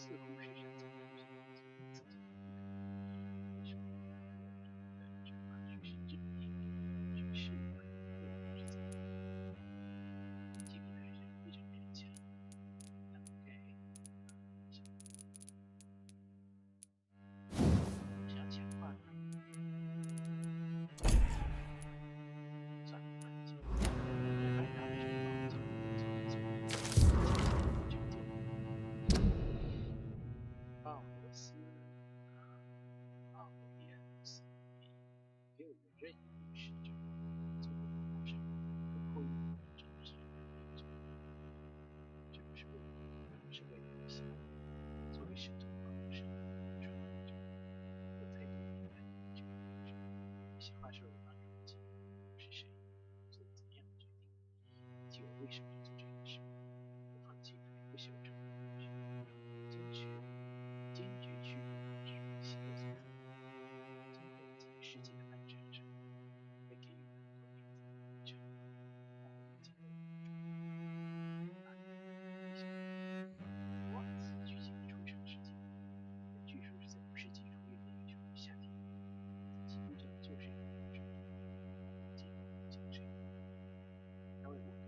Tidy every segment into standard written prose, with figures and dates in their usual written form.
似乎是人造出现的自己的一种为什么这个叙事质叙事观念是怎么攻击力还是非常强，大概想强化它算了，放弃。反正还是放弃。鲍罗斯奥维利安努斯给我们任意使者作为谋生跟后裔政治这不是为了是为了一些作为使者方式传递者有太多敏感的这个故事，有些话是我帮助记我是谁，做怎么样的决定，以及我为什么要做这件事，我放弃不修正坚决去邪恶所在，经过几个世纪的漫长生活，会给予很多点子历程，然后经过王子剧情的出场时间，据说是在5世纪初月的一个夏天，几乎真的就是一个生活结构精神，他为我个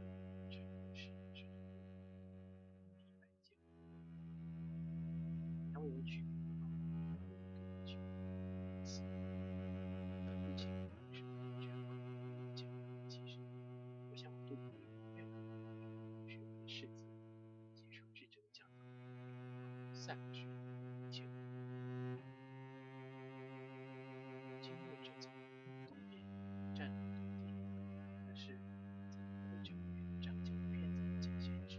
整个世界明白结构，他为我举并且是这样讲，其实我想我对朋友愿学会的式子，结束智者的教导，散去前经过这种东边战斗的地方，但是在我的成员长久的片子的讲解之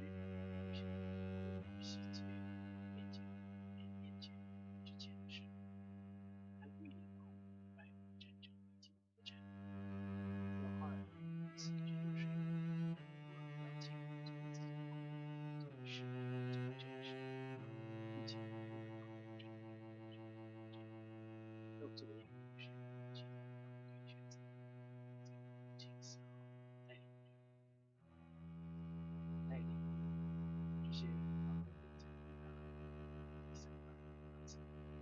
细节面前之前的事，他预言后白俄战争以及我的战争，我花了4个月水，我很了解这个自己的这个事，这个真实，并且要做的一个是其他的可以选择，在母亲死后带领这些第三方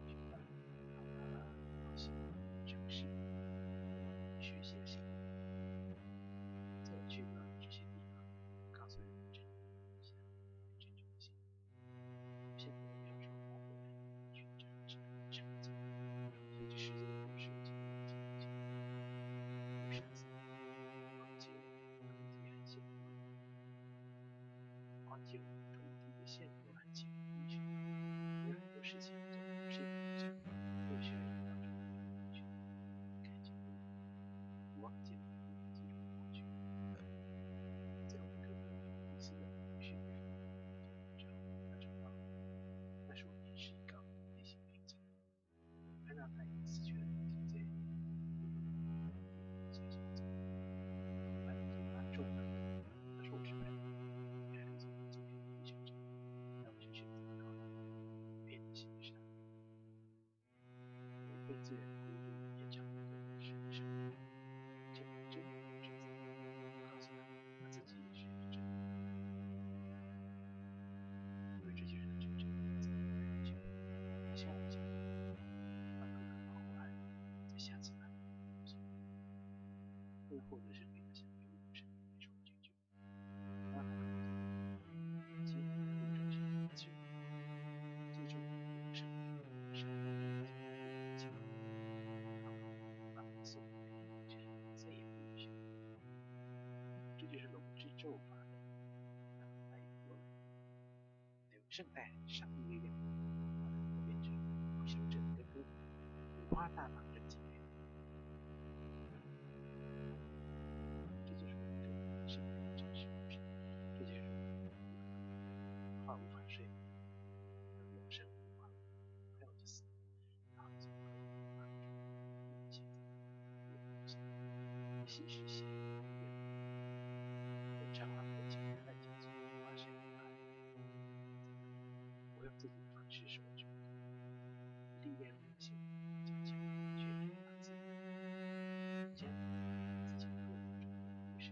学到好些城市学习的行为，在我去到这些地方，告诉人们真正的心，现在我描述模糊的去展示场景，随着世界的故事经50次，忘记了土地和线路，忘记了土地的线路和情绪，有很多事情总是不需要引导出去看见路，我忘记了记住过去，在我们隔壁第4个学院之后他找到，那是我面试一个内心平静，看到他已经死去了听见想象中把他重了，他说我是白人，你还可以做这边医生长，那我就选择他，变形是他被自然规律延长的生这真是告诉他自己是真，因为这就是他真正的自己的感觉，下一集把他的后来在下次他更或者是给他想给我生来说解决，当然结果的路程是自由最终的生把他送回这样再也不允许，这就是龙之咒法的来由来。还有圣代上帝力量，变成不朽者的哥哥，五花大绑的机缘，这就是我们的圣代真实故事，这就是话无法说，永生无话，还有就是然后就现在其实是长老的讲半讲座发生我用自己的方式说出力量无限，坚强却发自将自己个人中的故事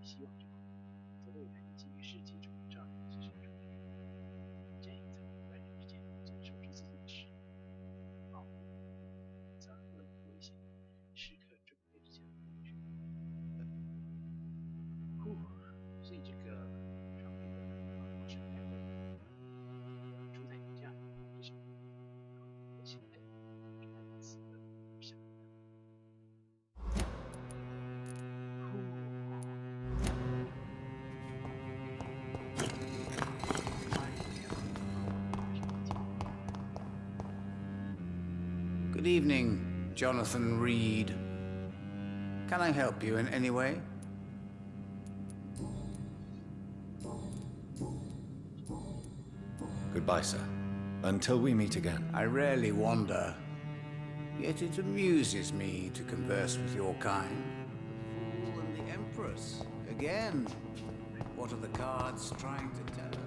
希望中在未来的几个世纪中照亮之神中，这样才能让人 Good evening, Jonathan Reed. Can I help you in any way? Goodbye, sir. Until we meet again. I rarely wander, yet it amuses me to converse with your kind. The Fool and the Empress. Again. What are the cards trying to tell us?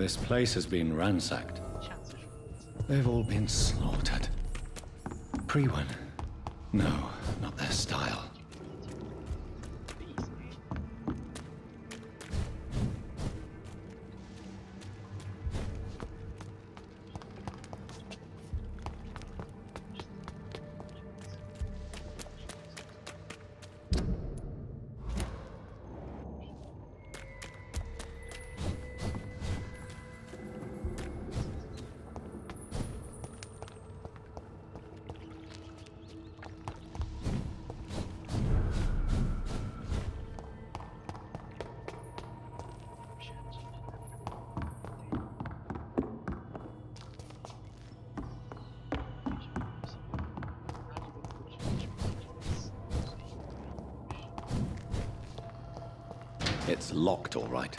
This place has been ransacked. 上次说过自 They've all been slaughtered. Pre-one? No, not their style. 的意思。It's locked, all right.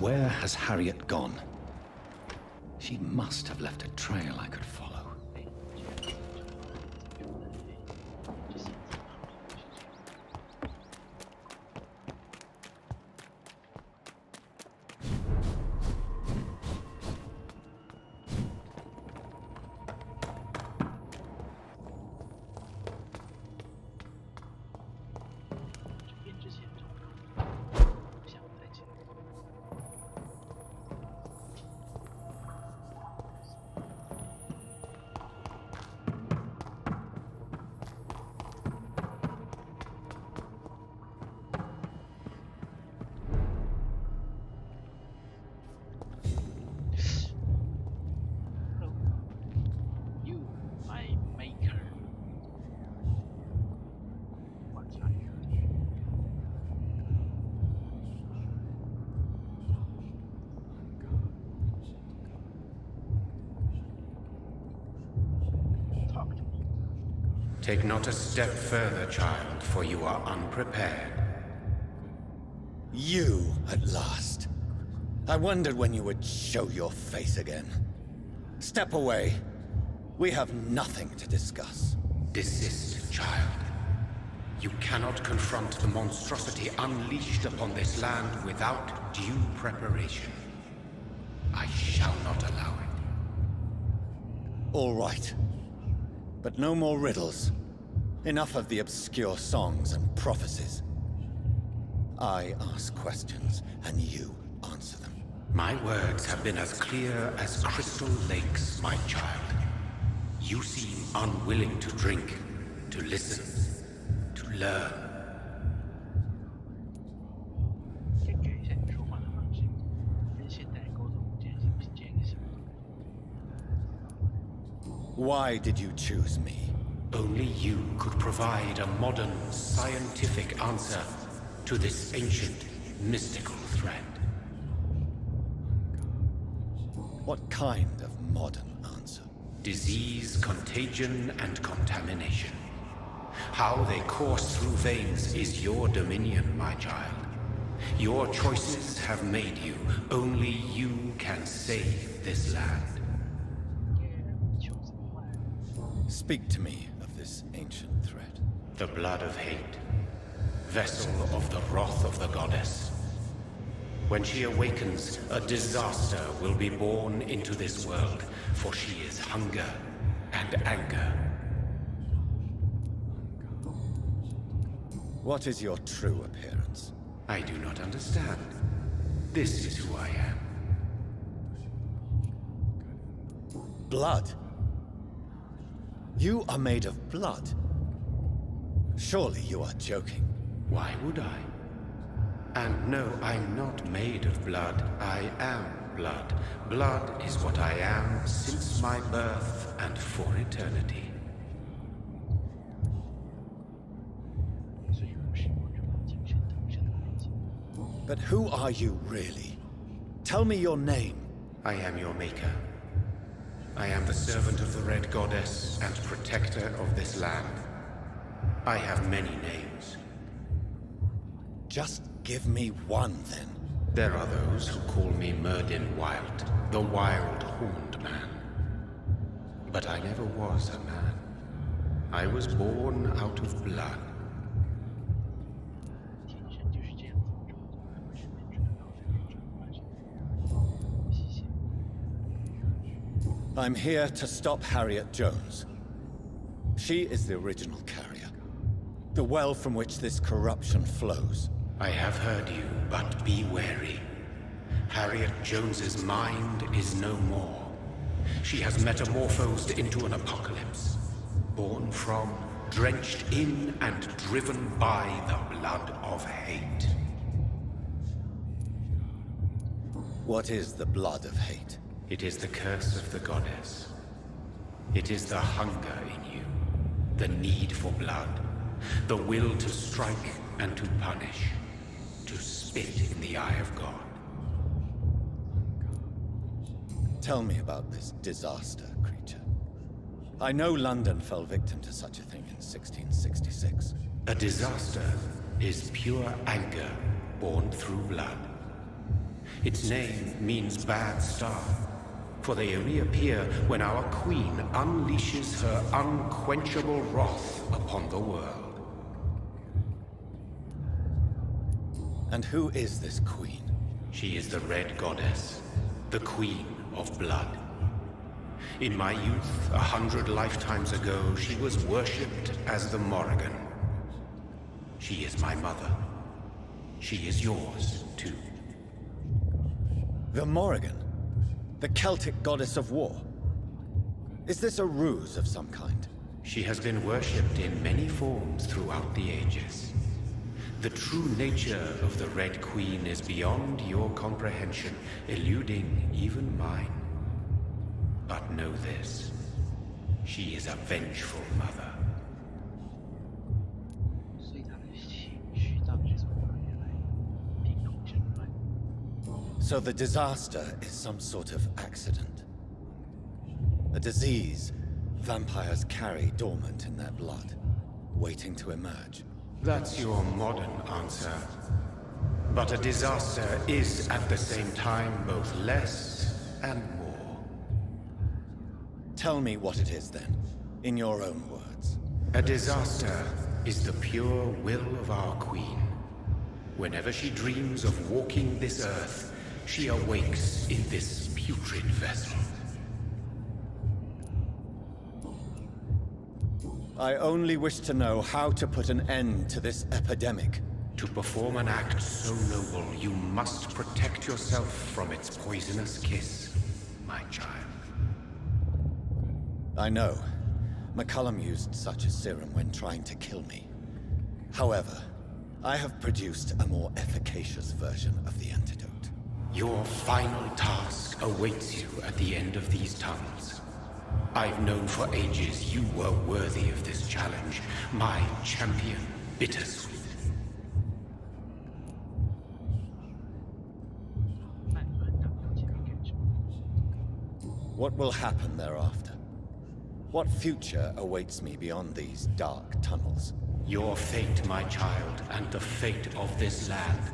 Where has Harriet gone? She must have left a trail I could follow. Take not a step further, child, for you are unprepared. You, at last. I wondered when you would show your face again. Step away. We have nothing to discuss. Desist, child. You cannot confront the monstrosity unleashed upon this land without due preparation. I shall not allow it. All right. But no more riddles. Enough of the obscure songs and prophecies. I ask questions, and you answer them. My words have been as clear as crystal lakes, my child. You seem unwilling to drink, to listen, to learn. 先改一下你说话的方式，跟现代沟通这个行动。Why did you choose me? Only you could provide a modern, scientific answer to this ancient, mystical threat. What kind of modern answer? Disease, contagion, and contamination. How they course through veins is your dominion, my child. Your choices have made you. Only you can save this land. Speak to me of this ancient threat. The blood of hate. Vessel of the wrath of the goddess. When she awakens, a disaster will be born into this world, for she is hunger and anger. What is your true appearance? I do not understand. This is who I am. Blood? You are made of blood. Surely you are joking. Why would I? And no, I'm not made of blood. I am blood. Blood is what I am since my birth and for eternity. But who are you really? Tell me your name. I am your maker. I am the servant of the Red Goddess and protector of this land. I have many names. Just give me one, then. There are those who call me Myrddin Wild, the Wild Horned Man. But I never was a man. I was born out of blood. I'm here to stop Harriet Jones. She is the original carrier. The well from which this corruption flows. I have heard you, but be wary. Harriet Jones's mind is no more. She has metamorphosed into an apocalypse. Born from, drenched in, and driven by the blood of hate. What is the blood of hate? It is the curse of the goddess. It is the hunger in you, the need for blood, the will to strike and to punish, to spit in the eye of God. Tell me about this disaster, creature. I know London fell victim to such a thing in 1666. A disaster is pure anger born through blood. Its name means bad star, for they only appear when our queen unleashes her unquenchable wrath upon the world. And who is this queen? She is the Red Goddess, the Queen of Blood. In my youth, 100 lifetimes ago, she was worshipped as the Morrigan. She is my mother. She is yours, too. The Morrigan? The Celtic goddess of war? Is this a ruse of some kind? She has been worshipped in many forms throughout the ages. The true nature of the Red Queen is beyond your comprehension, eluding even mine. But know this, she is a vengeful mother. So the disaster is some sort of accident. A disease, vampires carry dormant in their blood, waiting to emerge. That's your modern answer. But a disaster is at the same time both less and more. Tell me what it is then, in your own words. A disaster is the pure will of our queen. Whenever she dreams of walking this earth, she awakes in this putrid vessel. I only wish to know how to put an end to this epidemic. To perform an act so noble, you must protect yourself from its poisonous kiss, my child. I know. McCullum used such a serum when trying to kill me. However, I have produced a more efficacious version of the antidote. Your final task awaits you at the end of these tunnels. I've known for ages you were worthy of this challenge, my champion, Bittersweet. What will happen thereafter? What future awaits me beyond these dark tunnels? Your fate, my child, and the fate of this land.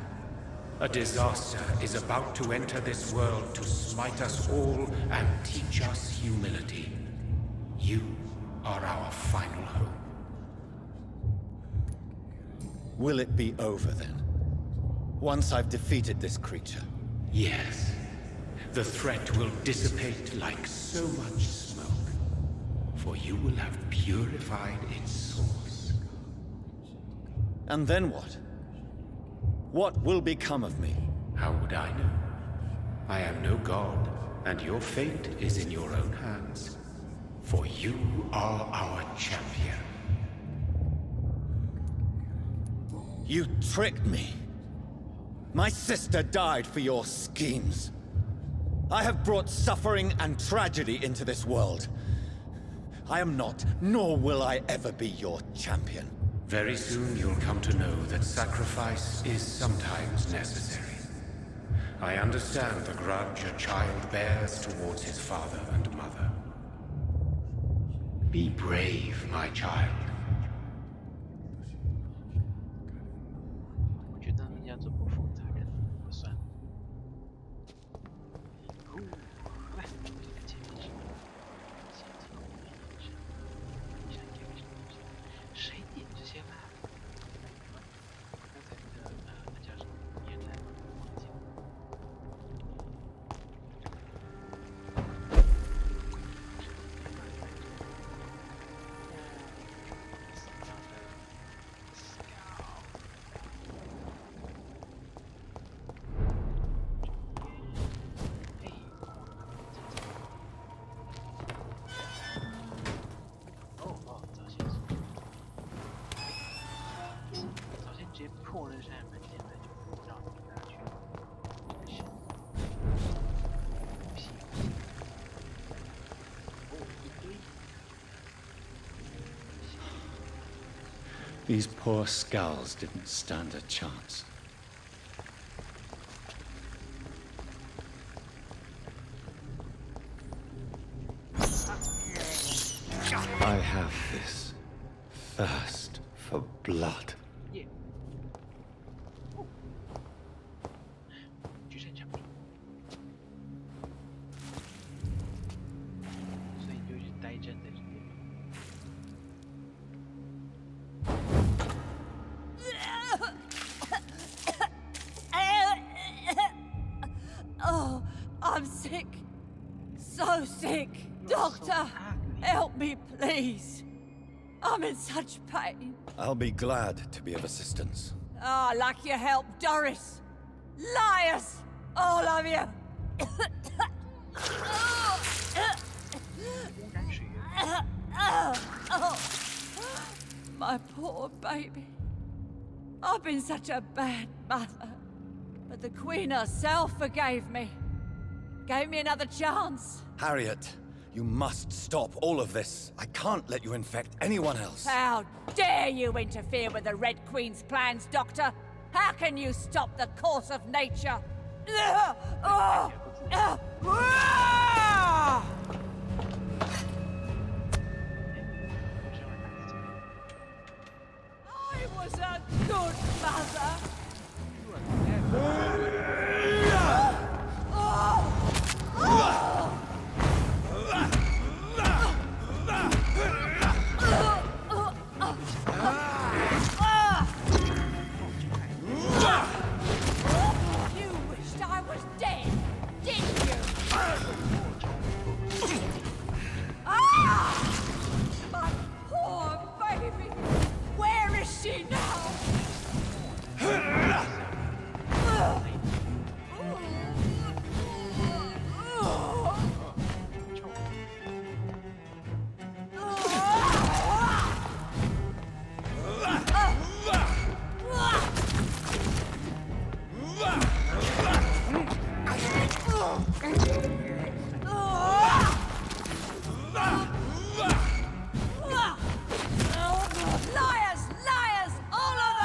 A disaster is about to enter this world to smite us all and teach us humility. You are our final hope. Will it be over then? Once I've defeated this creature? Yes. The threat will dissipate like so much smoke, for you will have purified its source. And then what? What will become of me? How would I know? I am no god, and your fate is in your own hands. For you are our champion. You tricked me. My sister died for your schemes. I have brought suffering and tragedy into this world. I am not, nor will I ever be your champion. Very soon you'll come to know that sacrifice is sometimes necessary. I understand the grudge a child bears towards his father and mother. Be brave, my child. 我觉得人家这么复杂人不算。来，这个前面是先进攻面上，上一个是东西，谁点这些啦？刚才那个那叫什么？烟弹忘记了。直接破那扇门，现在就不让你下去了。真是，不行。哦，一堆。These poor skulls didn't stand a chance. I have this thirst for blood. 去战场里，所以你就一直待着在这边。Oh, I'm sick. So sick. Doctor, help me, please. I'm in such pain. I'll be glad to be of assistance. Ah, like your help, Doris. Liars! All of you! 污染水源。 Oh, my poor baby. I've been such a bad mother. But the Queen herself forgave me. Gave me another chance. Harriet, you must stop all of this. I can't let you infect anyone else. How dare you interfere with the Red Queen's plans, Doctor? How can you stop the course of nature? Liars! Liars! All of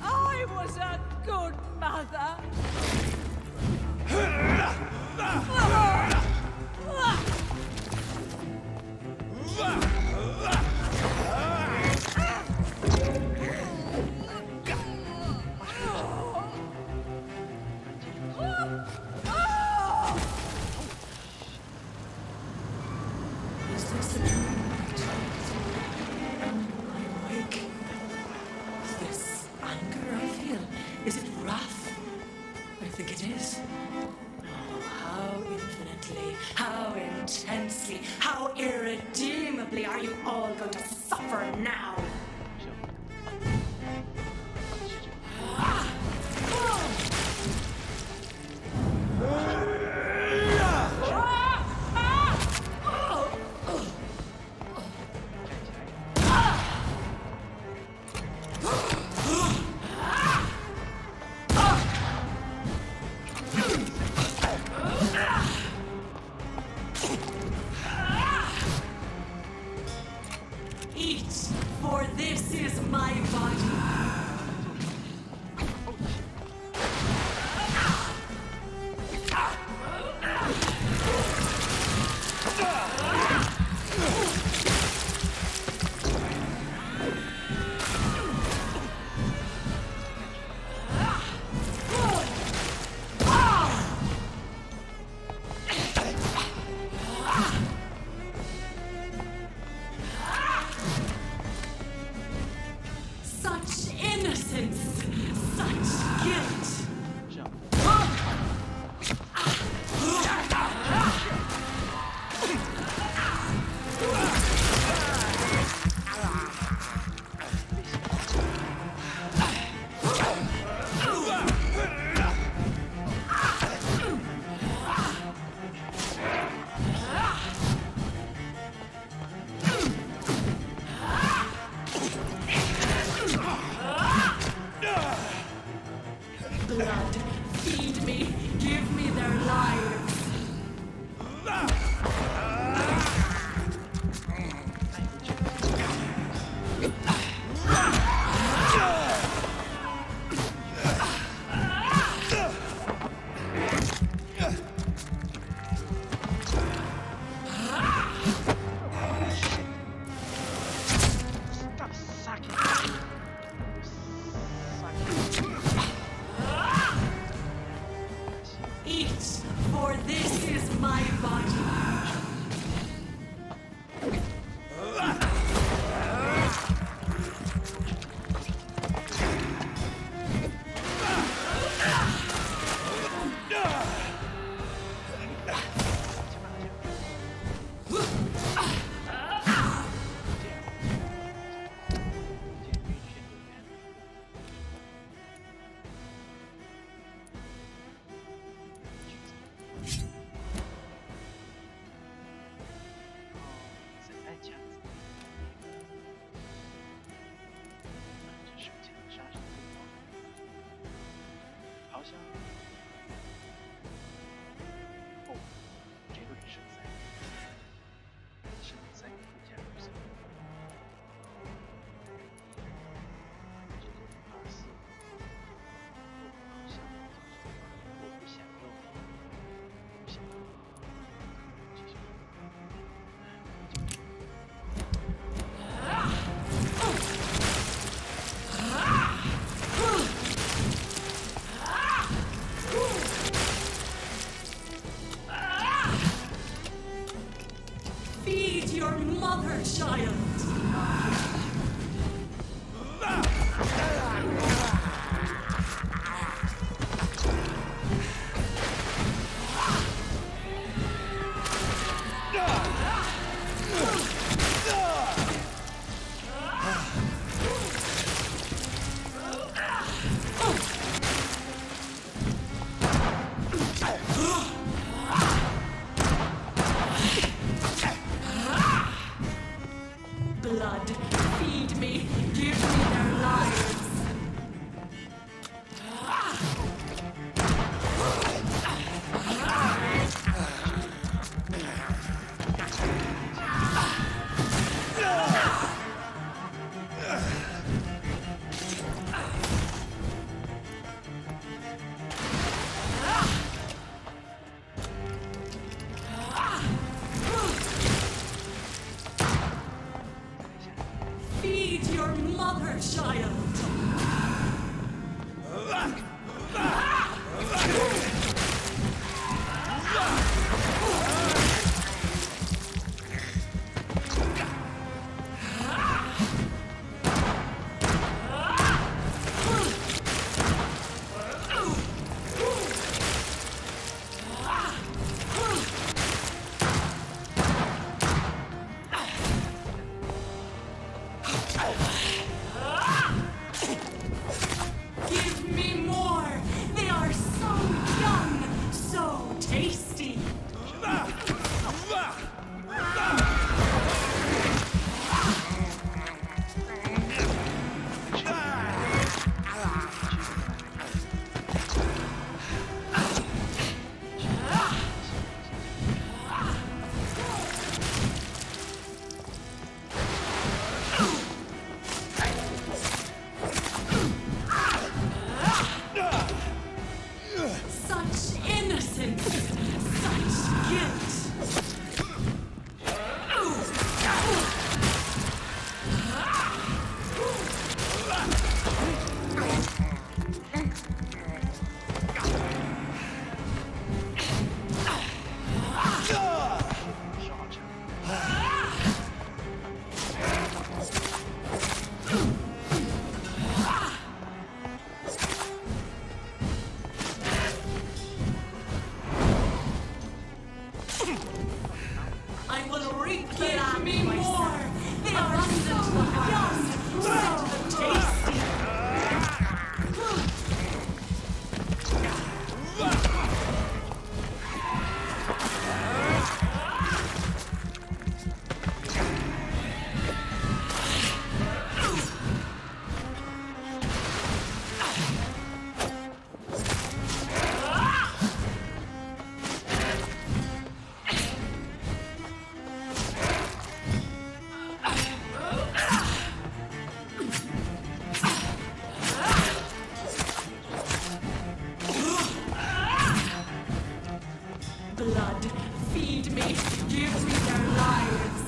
I was a good mother. Is this the dream night? Am I awake? Is this anger I feel? Is it wrath? I think it is. Oh, how infinitely, how intensely, how irredeemably are you all going to suffer now? Eat, for this is my body. Such innocence, such guilt. 这样， Blood, feed me, give me their lives. Stop sucking. Sucking. Eat, for this is my body. child. Give me more! They are so young, so tasty! Such innocence! Such guilt! I will reap the land me more! They are so young, so tasty! Blood, feed me, give me their lives!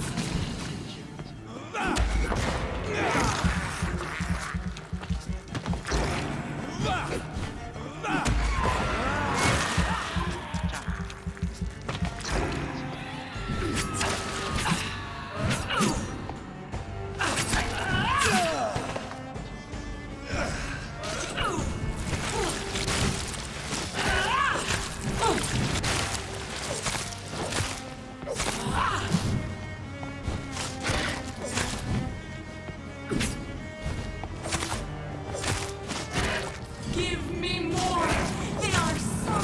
Give me more! They are so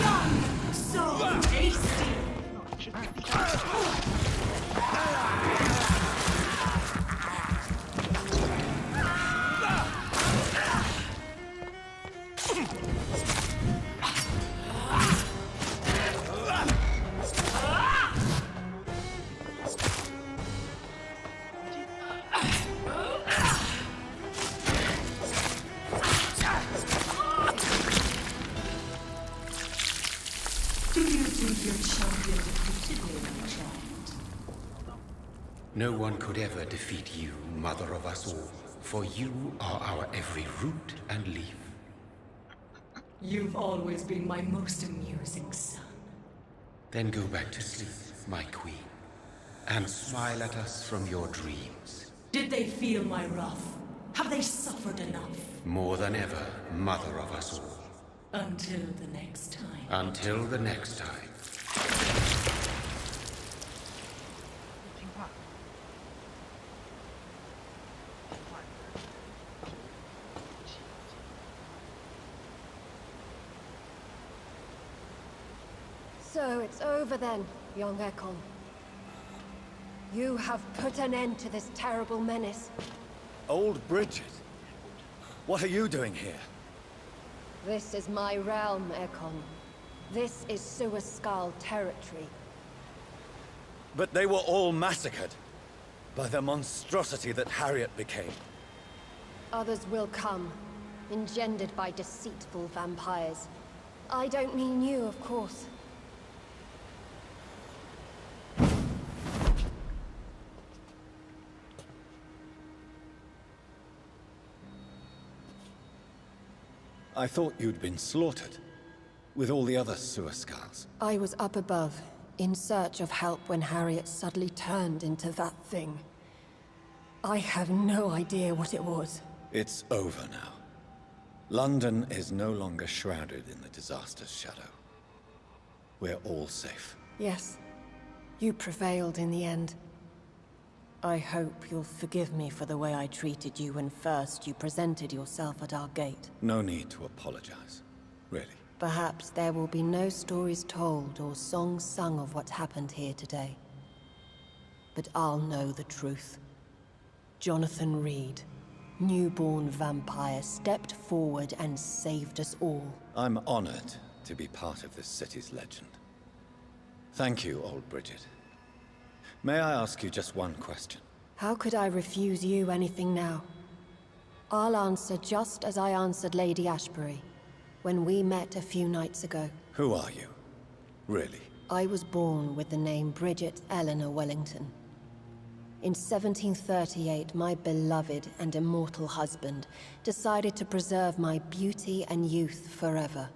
young, so tasty! Do you think your champion defeated me, my child? No one could ever defeat you, mother of us all, for you are our every root and leaf. You've always been my most amusing son. Then go back to sleep, my queen, and smile at us from your dreams. Did they feel my wrath? Have they suffered enough? More than ever, mother of us all. Until the next time. Until the next time. 听话。So it's over then, young Ekon. You have put an end to this terrible menace. Old Bridget? What are you doing here? This is my realm, Ekon. This is Suaskal territory. But they were all massacred by the monstrosity that Harriet became. Others will come, engendered by deceitful vampires. I don't mean you, of course. I thought you'd been slaughtered, with all the other sewer skulls. I was up above, in search of help when Harriet suddenly turned into that thing. I have no idea what it was. It's over now. London is no longer shrouded in the disaster's shadow. We're all safe. Yes, you prevailed in the end. I hope you'll forgive me for the way I treated you when first you presented yourself at our gate. No need to apologize, really. Perhaps there will be no stories told or songs sung of what happened here today. But I'll know the truth. Jonathan Reed, newborn vampire, stepped forward and saved us all. I'm honored to be part of this city's legend. Thank you, old Bridget. May I ask you just one question? How could I refuse you anything now? I'll answer just as I answered Lady Ashbury when we met a few nights ago. Who are you? Really? I was born with the name Bridget Eleanor Wellington. In 1738, my beloved and immortal husband decided to preserve my beauty and youth forever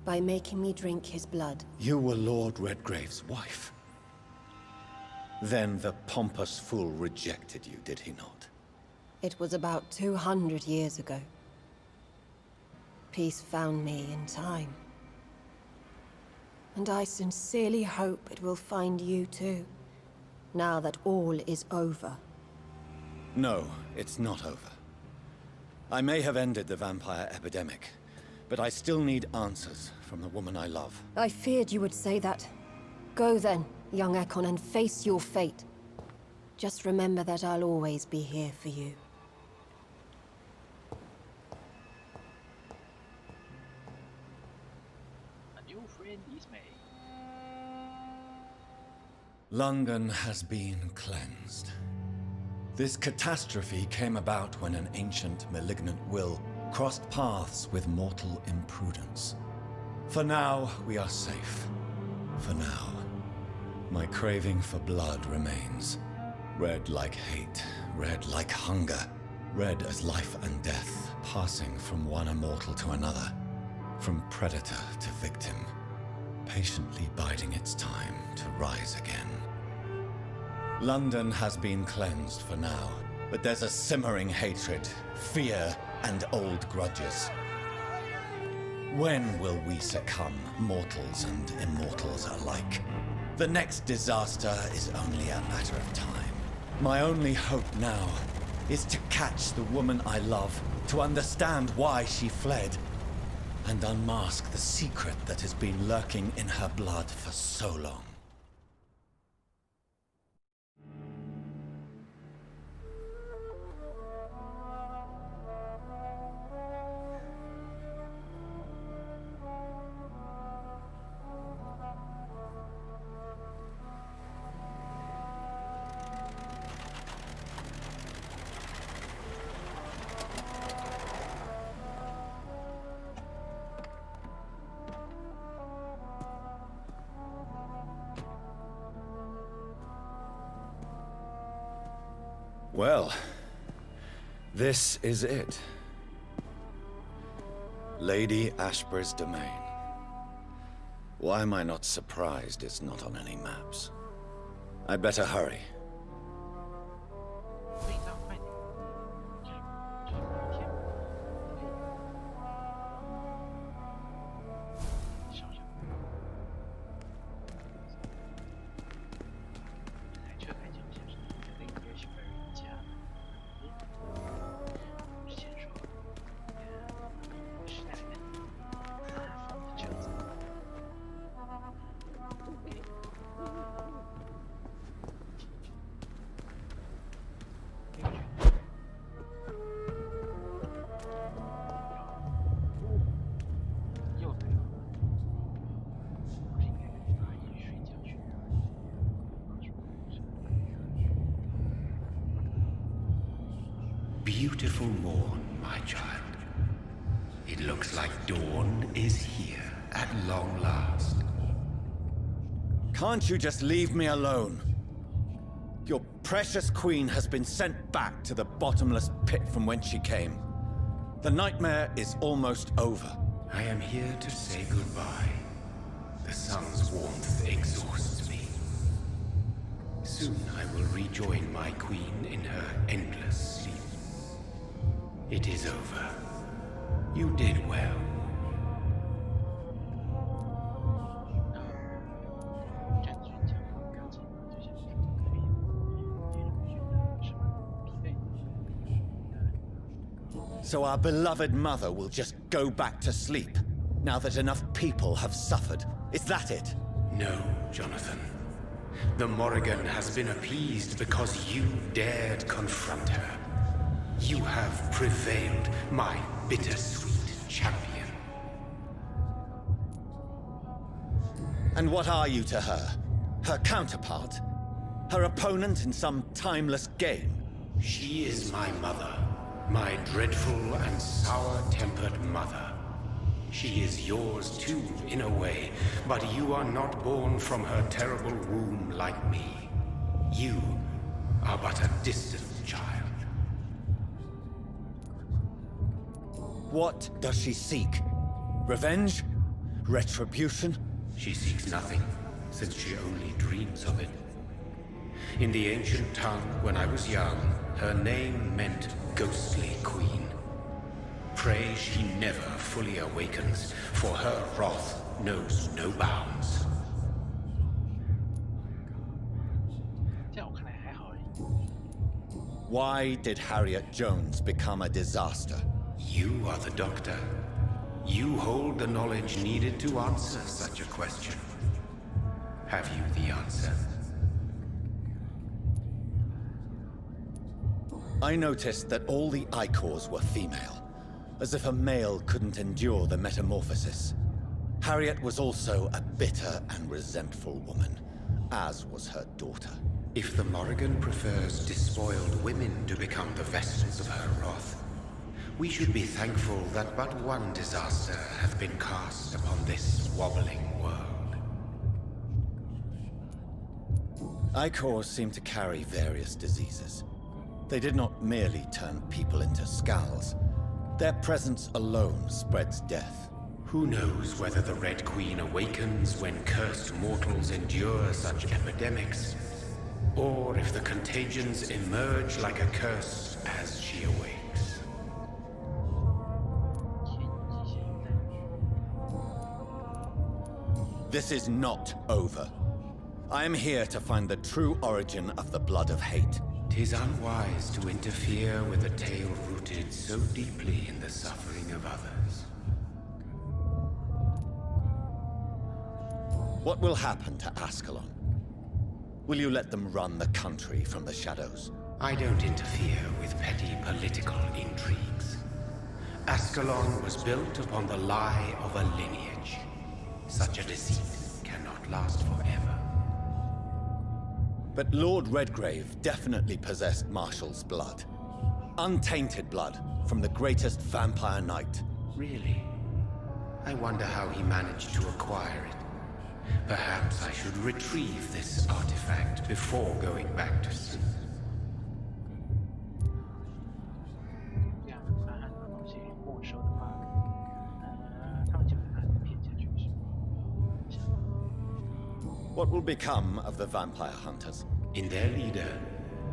by making me drink his blood. You were Lord Redgrave's wife. Then the pompous fool rejected you, did he not? It was about 200 years ago. Peace found me in time. And I sincerely hope it will find you too, now that all is over. No, it's not over. I may have ended the vampire epidemic, but I still need answers from the woman I love. I feared you would say that. Go then, young Ekon, and face your fate. Just remember that I'll always be here for you. A new friend is made. London has been cleansed. This catastrophe came about when an ancient malignant will crossed paths with mortal imprudence. For now, we are safe. For now. My craving for blood remains. Red like hate, red like hunger, red as life and death, passing from one immortal to another, from predator to victim, patiently biding its time to rise again. London has been cleansed for now, but there's a simmering hatred, fear, and old grudges. When will we succumb, mortals and immortals alike? The next disaster is only a matter of time. My only hope now is to catch the woman I love, to understand why she fled, and unmask the secret that has been lurking in her blood for so long. Well, this is it. Lady Ashbury's domain. Why am I not surprised it's not on any maps? I'd better hurry. 内脏快点，这个天，少少。这台车开枪先生，可以约许本人家。之前说，是台大风的车子。又对了，不是应该跟阿姨睡觉去吗？ Beautiful morn, my child. It looks like dawn is here at long last. Can't you just leave me alone? Your precious queen has been sent back to the bottomless pit from whence she came. The nightmare is almost over. I am here to say goodbye. The sun's warmth exhausts me. Soon I will rejoin my queen in her endless sleep. It is over. You did well. 战军将钢琴就像是可以什么疲惫。So our beloved mother will just go back to sleep, now that enough people have suffered. Is that it? No, Jonathan. The Morrigan has been appeased because you dared confront her. You have prevailed, my bittersweet champion. And what are you to her? Her counterpart? Her opponent in some timeless game? She is my mother, my dreadful and sour-tempered mother. She is yours too, in a way, but you are not born from her terrible womb like me. You are but a distant child. What does she seek? Revenge? Retribution? She seeks nothing, since she only dreams of it. In the ancient tongue, when I was young, her name meant Ghostly Queen. Pray she never fully awakens, for her wrath knows no bounds. 在我看来还好而已。 Why did Harriet Jones become a disaster? You are the doctor. You hold the knowledge needed to answer such a question. Have you the answer? I noticed that all the Icors were female, as if a male couldn't endure the metamorphosis. Harriet was also a bitter and resentful woman, as was her daughter. If the Morrigan prefers despoiled women to become the vessels of her wrath, we should be thankful that but one disaster hath been cast upon this wobbling world. Icors seem to carry various diseases. They did not merely turn people into skulls. Their presence alone spreads death. Who knows whether the Red Queen awakens when cursed mortals endure such epidemics, or if the contagions emerge like a curse as she awakes. 天意现在。 This is not over. I am here to find the true origin of the blood of hate. 'Tis unwise to interfere with a tale rooted so deeply in the suffering of others. What will happen to Ascalon? Will you let them run the country from the shadows? I don't interfere with petty political intrigues. Ascalon was built upon the lie of a lineage. Such a deceit cannot last forever. But Lord Redgrave definitely possessed Marshall's blood. Untainted blood from the greatest vampire knight. Really? I wonder how he managed to acquire it. Perhaps I should retrieve this artifact before going back to sleep. 这样把很多东西没收的话，他们就把它骗下去是吗？ What will become of the vampire hunters? In their leader,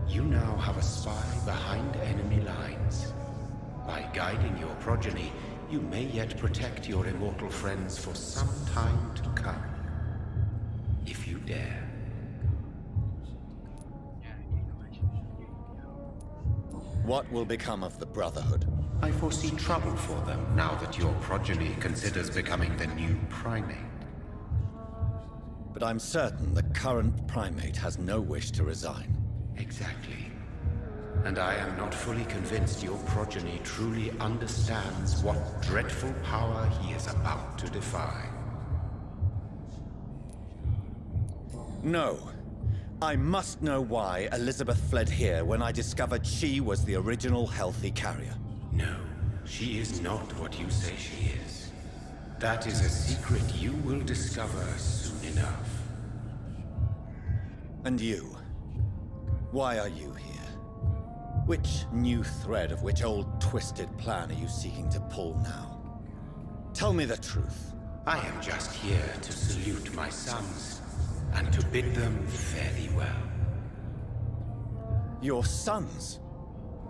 you now have a spy behind enemy lines. By guiding your progeny, you may yet protect your immortal friends for some time to come. If you dare. 这样也关系越越好。 What will become of the Brotherhood? I foresee trouble for them now that your progeny considers becoming the new primate. But I'm certain the current primate has no wish to resign. Exactly. And I am not fully convinced your progeny truly understands what dreadful power he is about to defy. No. I must know why Elizabeth fled here when I discovered she was the original healthy carrier. No, she is not what you say she is. That is a secret you will discover soon enough. And you? Why are you here? Which new thread of which old twisted plan are you seeking to pull now? Tell me the truth. I am just here to salute my sons, and to bid them fare thee well. Your sons?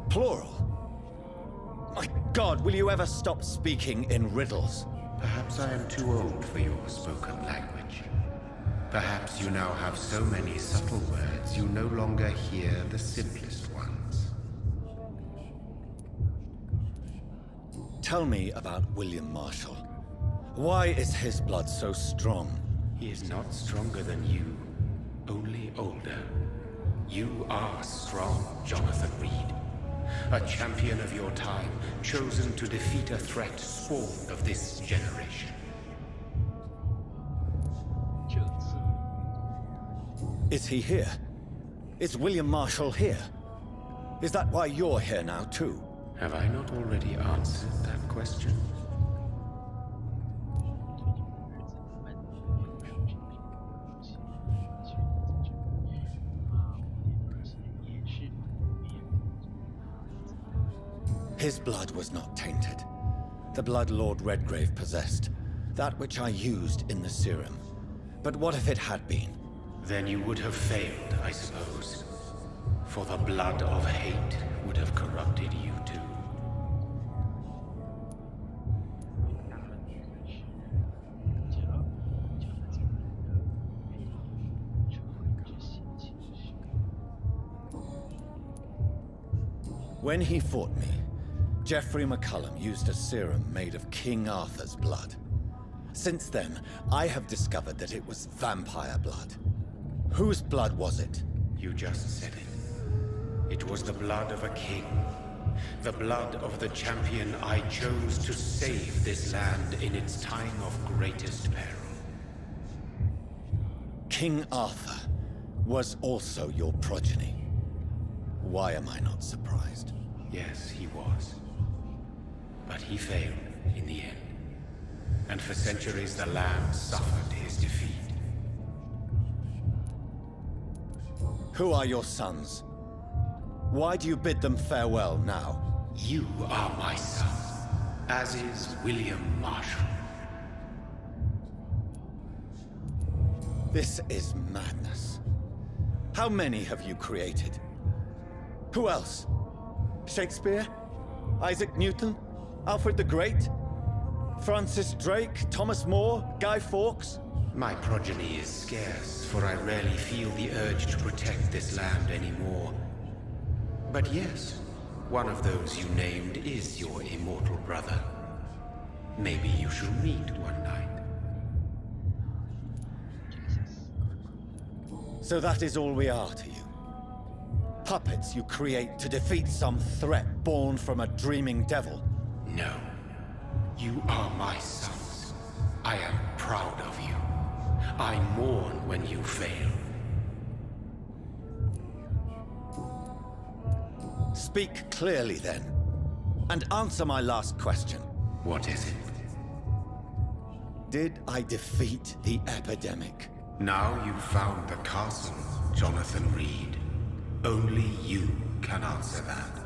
Plural? My God, will you ever stop speaking in riddles? Perhaps I am too old for your spoken language. Perhaps you now have so many subtle words you no longer hear the simplest ones. Tell me about William Marshall. Why is his blood so strong? He is not stronger than you, only older. You are strong, Jonathan Reed. A champion of your time, chosen to defeat a threat spawned of this generation. 这次 Is he here? Is William Marshall here? Is that why you're here now, too? Have I not already answered that question? 对儿子的儿子也是 His blood was not tainted. The blood Lord Redgrave possessed. That which I used in the serum. But what if it had been? Then you would have failed, I suppose. For the blood of hate would have corrupted you too. 大了是教他怎么的成为这些其实 When he fought me, Geoffrey McCullum used a serum made of King Arthur's blood. Since then, I have discovered that it was vampire blood. Whose blood was it? You just said it. It was the blood of a king. The blood of the champion I chose to save this land in its time of greatest peril. King Arthur was also your progeny. Why am I not surprised? Yes, he was. But he failed in the end. And for centuries the land suffered his defeat. Who are your sons? Why do you bid them farewell now? You are my son, as is William Marshall. This is madness. How many have you created? Who else? Shakespeare? Isaac Newton? Alfred the Great? Francis Drake? Thomas More? Guy Fawkes? My progeny is scarce, for I rarely feel the urge to protect this land anymore. But yes, one of those you named is your immortal brother. Maybe you shall meet one night. So that is all we are to you? Puppets you create to defeat some threat born from a dreaming devil? No. You are my sons. I am proud of you. I mourn when you fail. Speak clearly then, and answer my last question. What is it? Did I defeat the epidemic? Now you've found the castle, Jonathan Reed. Only you can answer that.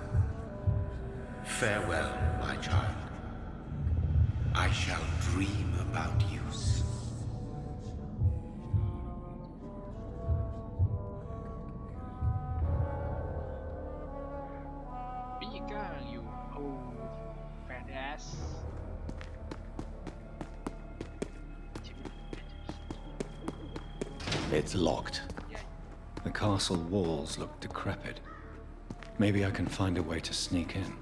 Farewell, my child. I shall dream about you soon. Vbug, you old fat ass. It's locked. The castle walls look decrepit. Maybe I can find a way to sneak in.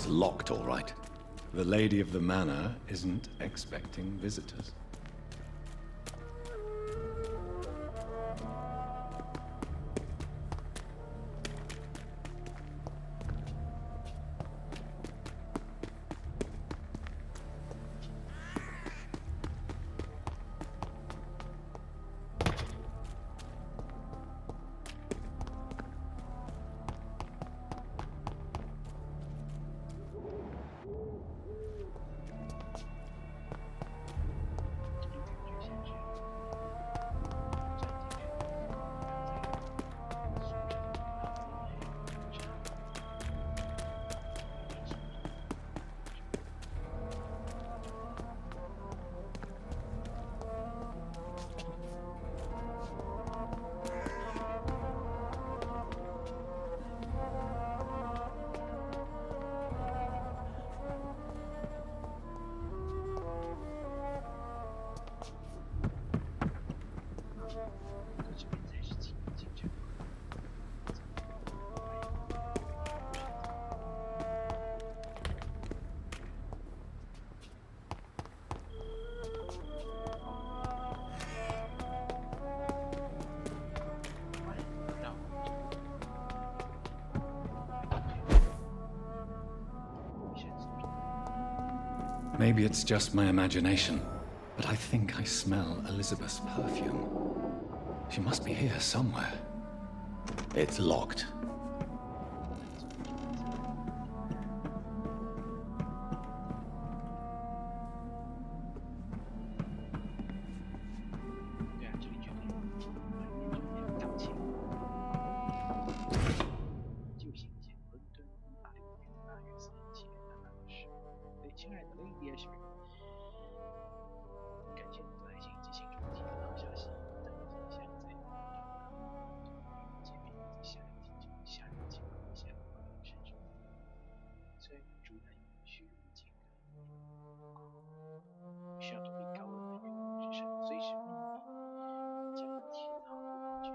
It's locked, all right. The lady of the manor isn't expecting visitors. Maybe it's just my imagination, but I think I smell Elizabeth's perfume. She must be here somewhere. It's locked.亲爱的 Lady Ashby， 感谢你的来信及信中提供的消息，但我想在见面在下一个情况下发生甚至虽然主打以虚入境的需要独立高温的原因是随时分离，将铁套解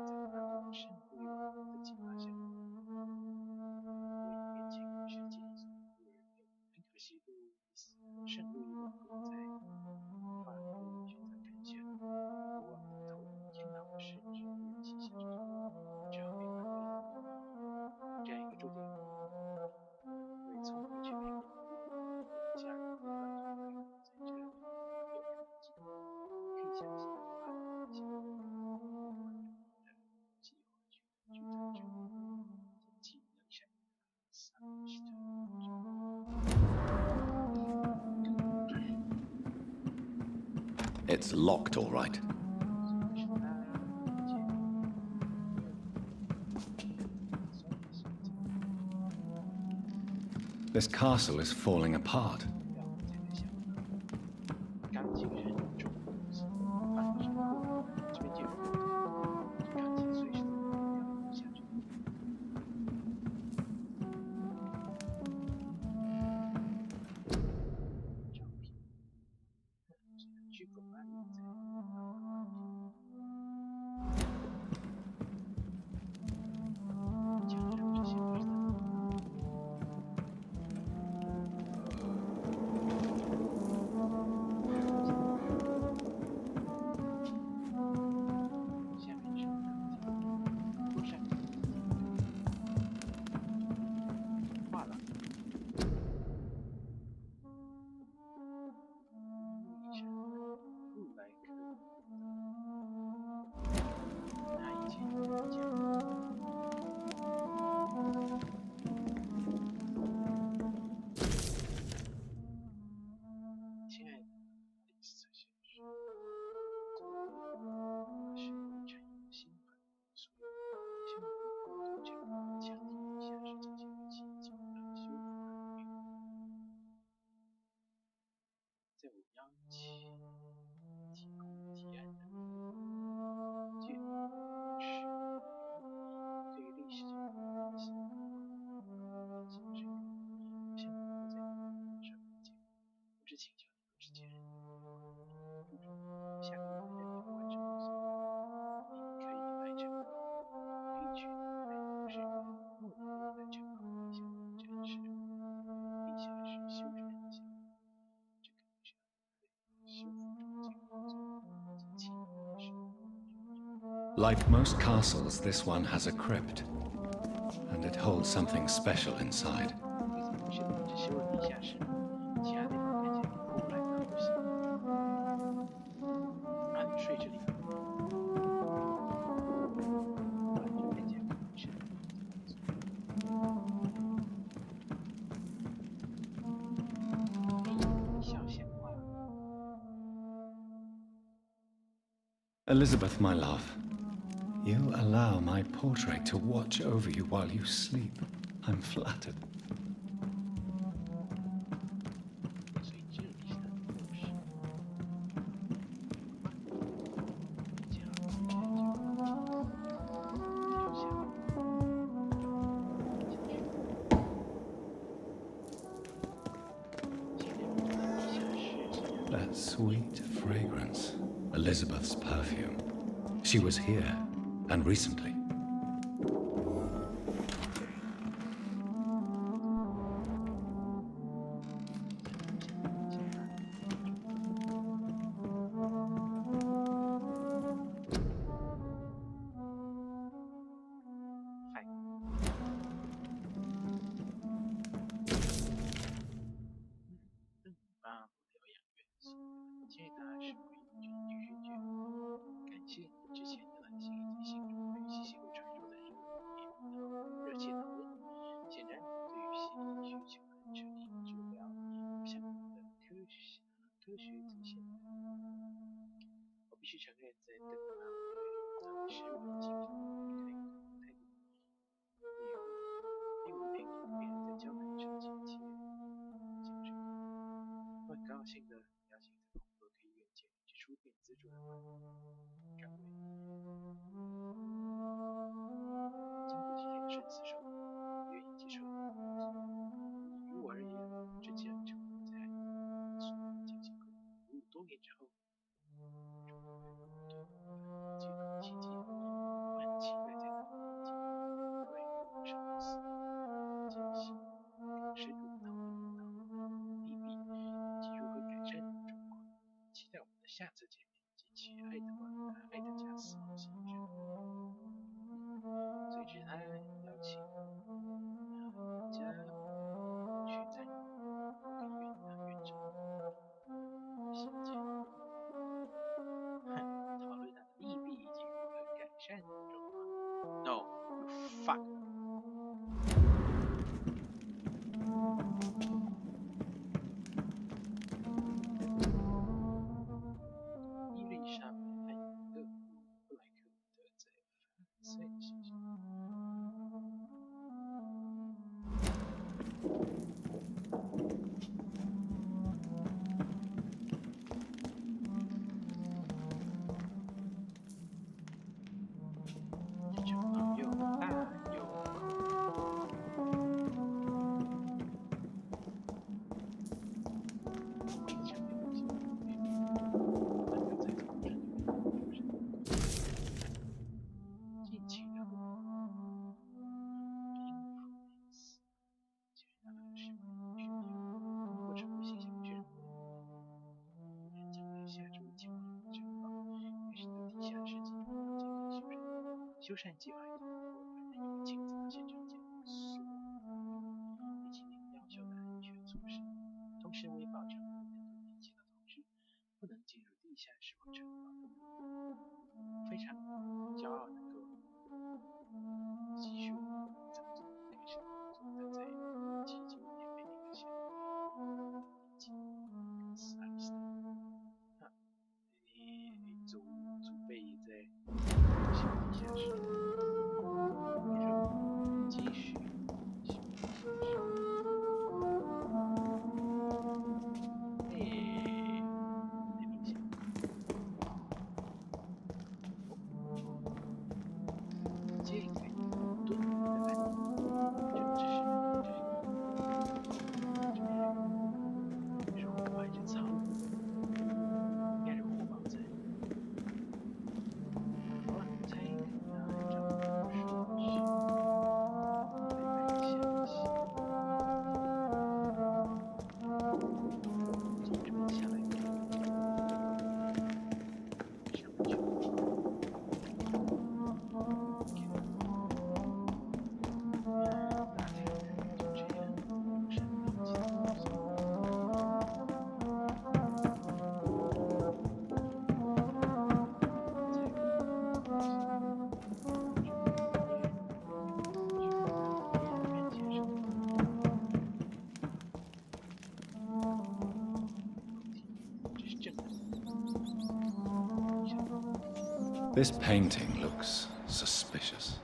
在大陆深不为往的计划下，为面前世界所忽而有，很可惜路易斯圣路易王国在法国选择干涉国王的头天堂甚至无人旗下之只好被反对。这样一个注定为从未去美国家人不断地在这里有人计划，可以相信法国一些的计划去在这既能想萨斯特。It's locked, all right. This castle is falling apart.在我邀请提供提案的建议是对于历史上的形式像我在上面讲，不知请求你们之间下个月的任务完成后，你可以来这里，可以去来是莫里来这里向我展示。Like most castles, this one has a crypt, and it holds something special inside. 是只修了地下室，其他地方看起来破烂到不行。啊，你睡这里？啊，这看起来不是。小闲话。Elizabeth, my love, you allow my portrait to watch over you while you sleep. I'm flattered. 所以这里是他的卧室。这样看起来就跳下。That sweet fragrance. Elizabeth's perfume. She was here, and recently.科学极限。我必须承认，在邓肯马姆对当时我的精神态度，令我便别人在交谈上亲切精神。我很高兴的邀请在彭博可以远见之初便资助的专位。经过几天的深思熟虑，我愿意接受你的问题。于我而言，这既然成为我在所进行过服务多年之后，对我接触奇迹，我很期待在那个对我是公司进行深入的讨论利弊以及如何改善状况。期待我们的下次见面及其爱德加死亡先生。随之他邀请人家去参与院长信件，讨论他的利弊以及如何改善状况。No, you fuck. 伊丽莎白和一个布莱克伍德在凡赛先生。这城堡又大又非常的有趣。近期的influence， 就是他们是或者不形象卷，但将在下周前往城堡，开始对地下室进行简单修缮。修缮计划已经通过本人有亲自到现场检查所有以及您要求的安全措施，同时为保证能够理解的同志不能进入地下室或城堡的非常骄傲能够继续怎么做开始工作，但在奇迹也被那个小斯阿里斯特你祖辈在地下室，继续修地下室。太明显。This painting looks suspicious.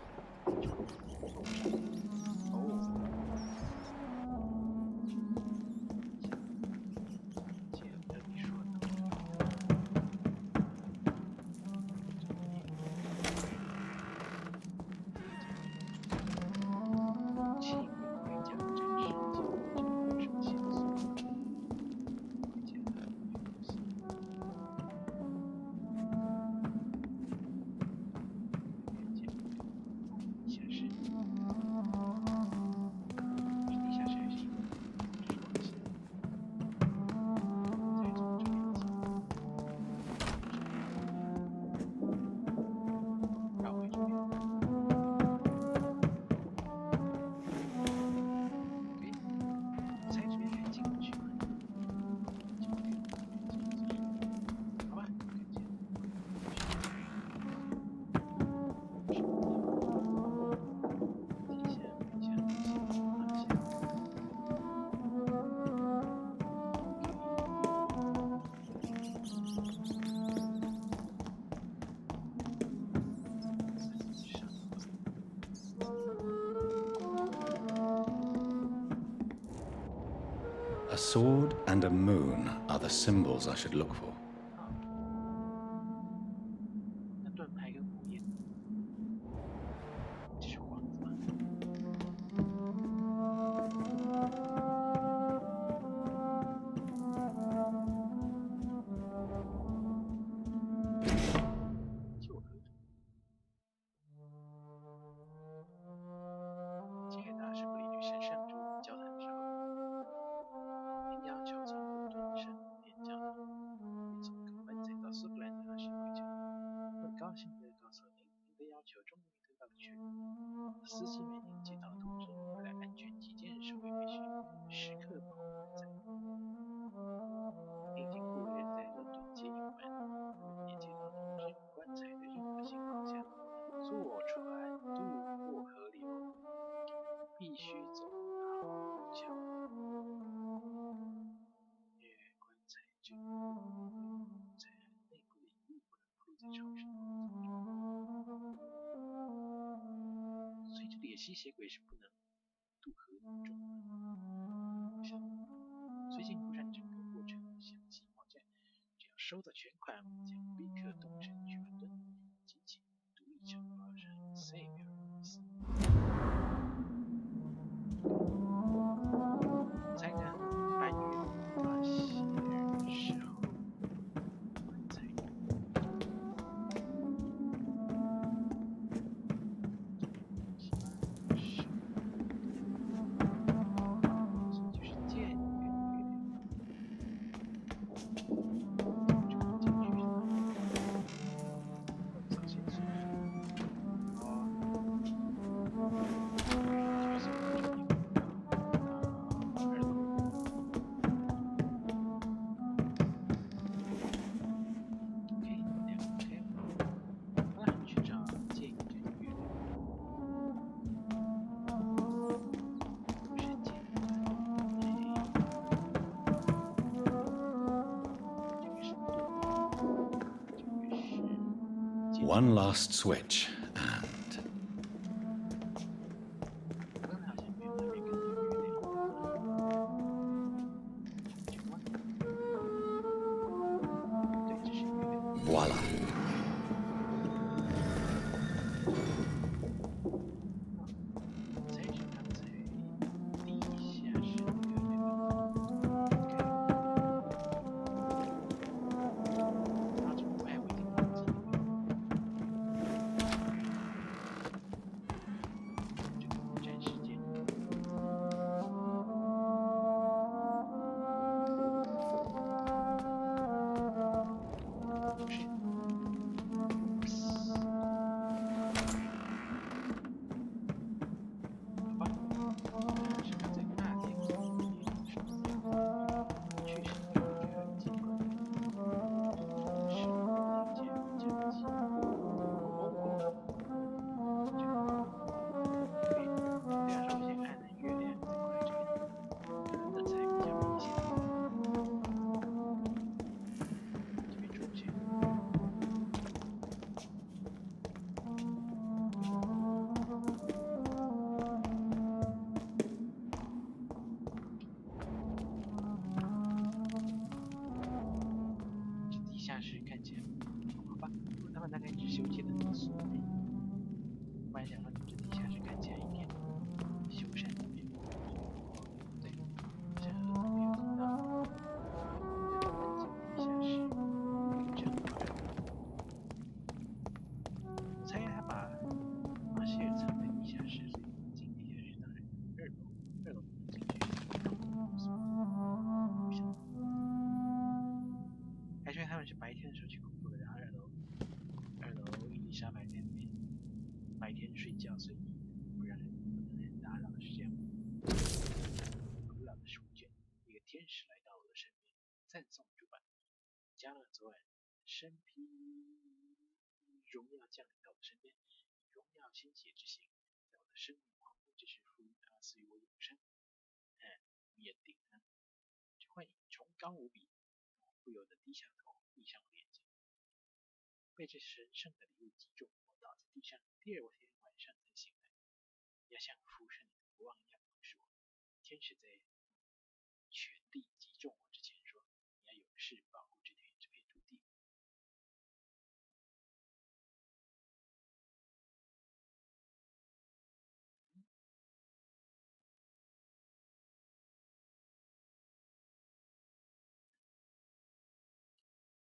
结合你说的，气味会将真实结合成什么线索？会结合游戏。地下室，是地下室还是一个是往下？再从这边进，绕回这边。OK，我猜这边可以进过去吗？进不去，好吧，看见。A sword and a moon are the symbols I should look for. 那盾牌跟火焰，这是幌子吗？就合着。这个大师不理女神圣主交谈的时候，您要求从伦敦圣殿教堂运送一个棺材到苏格兰的神会城。我很高兴地告诉您，您的要求终于得到了确认。司机为您接到了通知，为了安全起见，守卫必须时刻保护棺材。已经雇人在伦敦接应完，也接到通知，棺材在任何情况下坐船渡过河流，必须走大护桥。因为棺材这个在内部的遗物不能铺在潮湿的草中，所以这里的吸血鬼是不能渡河中。最近不让整个过程详细报价，只要收到全款，我们将立刻动身去伦敦，敬请独立承包人 Savior 司。猜看8月发现时候，棺材就是剑与月亮。这个进去是哪里？早先是就是从这里到2楼。OK，两个开了。好了，去找剑与月亮。不是简单，这个是盾，这个是剑。 One last switch, and 刚才好像没有特别跟那个月亮有关。去关。对，这是月亮。 voila. 猜是刚才地下室的那个开。他这么快我已经忘记了。这个不占时间。不是。然是白天的时候去工作的，然后二楼伊丽莎白在那边白天睡觉，所以不能人打扰，是这样。古老的书卷，一个天使来到我的身边，赞颂主吧。加勒昨晚身披荣耀降临到我的身边，以荣耀鲜血之形，在我的生命狂风之时赋予赐予我永生。面顶呢，这幻影崇高无比，不由得低下头，闭上我的眼睛。被这神圣的礼物击中，我倒在地上，第二天晚上才醒来。要像辐射你的国王一样服侍我。天使在全力击中我之前说：“你要永世保护这片土地。”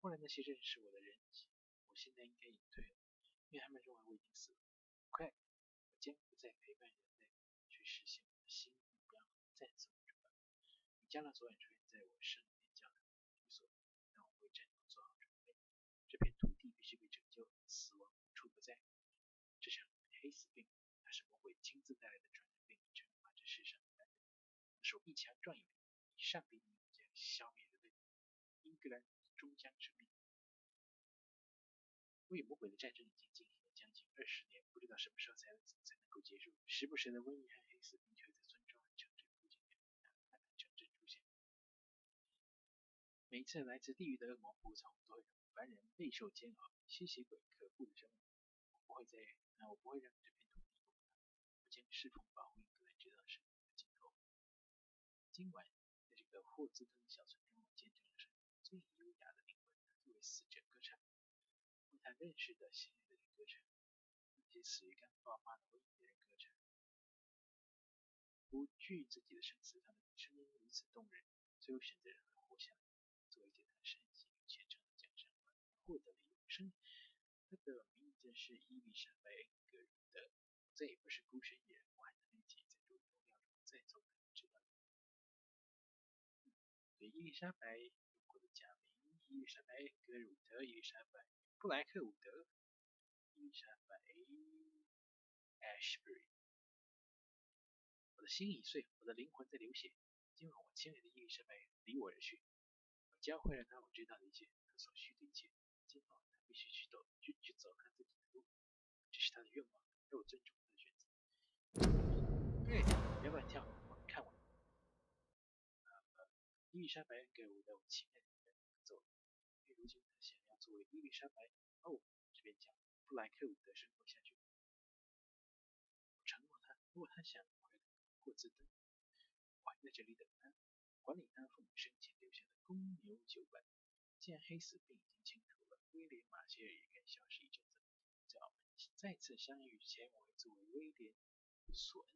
后来那些认识我的人，我现在应该隐退了，因为他们认为我已经死了。快，我将不再陪伴人类，去实现我的新目标。赞颂主吧！你将了昨晚出现在我圣殿教堂的居所，让我为战斗做好准备。这片土地必须被拯救，死亡无处不在。这场黑死病，它是魔鬼亲自带来的传染病，惩罚这世上的凡人。手臂强壮有力，以上帝名将消灭人类。英格兰终将胜利。我与魔鬼的战争已经进行了将近20年，不知道什么时候才能够结束。时不时的瘟疫和黑死病却会在村庄和城镇附近城镇出现。每一次来自地狱的恶魔仆从都会让凡人备受煎熬，吸血鬼可怖的生物。我不会让这片土地崩塌，我将侍奉保护英格兰直到生命的尽头。今晚，在这个霍兹登小村庄，我见证了生命最优雅的灵魂作为死者歌唱，为他认识的心爱的人歌唱，那些死于刚爆发的瘟疫的人歌唱。不惧自己的生死，他们的声音如此动人，最后选择让他活下来，作为对他善行与虔诚的奖赏，获得了永生。他的名字是伊丽莎白·恩格鲁德，再也不是孤身一人，我还能一起在主荣耀中再奏他知道。对伊丽莎白用过的假名：伊丽莎白·恩格鲁德、伊丽莎白·布莱克伍德、伊丽莎白 ·Ashbury。我的心已碎，我的灵魂在流血。今晚我亲爱的伊丽莎白离我而去，我教会了她我知道的一切，她所需的一切。今后她必须去走她自己的路，这是她的愿望，而我尊重她的选择。对，别乱跳，看我。伊丽莎白给我的亲爱的人走了，因为如今她想要作为伊丽莎白这边讲布莱克伍德生活下去。我承诺她，如果她想回来霍兹登，我还在这里等她，管理她父母生前留下的公牛酒馆。既然黑死病已经清除了，威廉马歇尔也该消失一阵子。在我们再次相遇之前，我会作为威廉索恩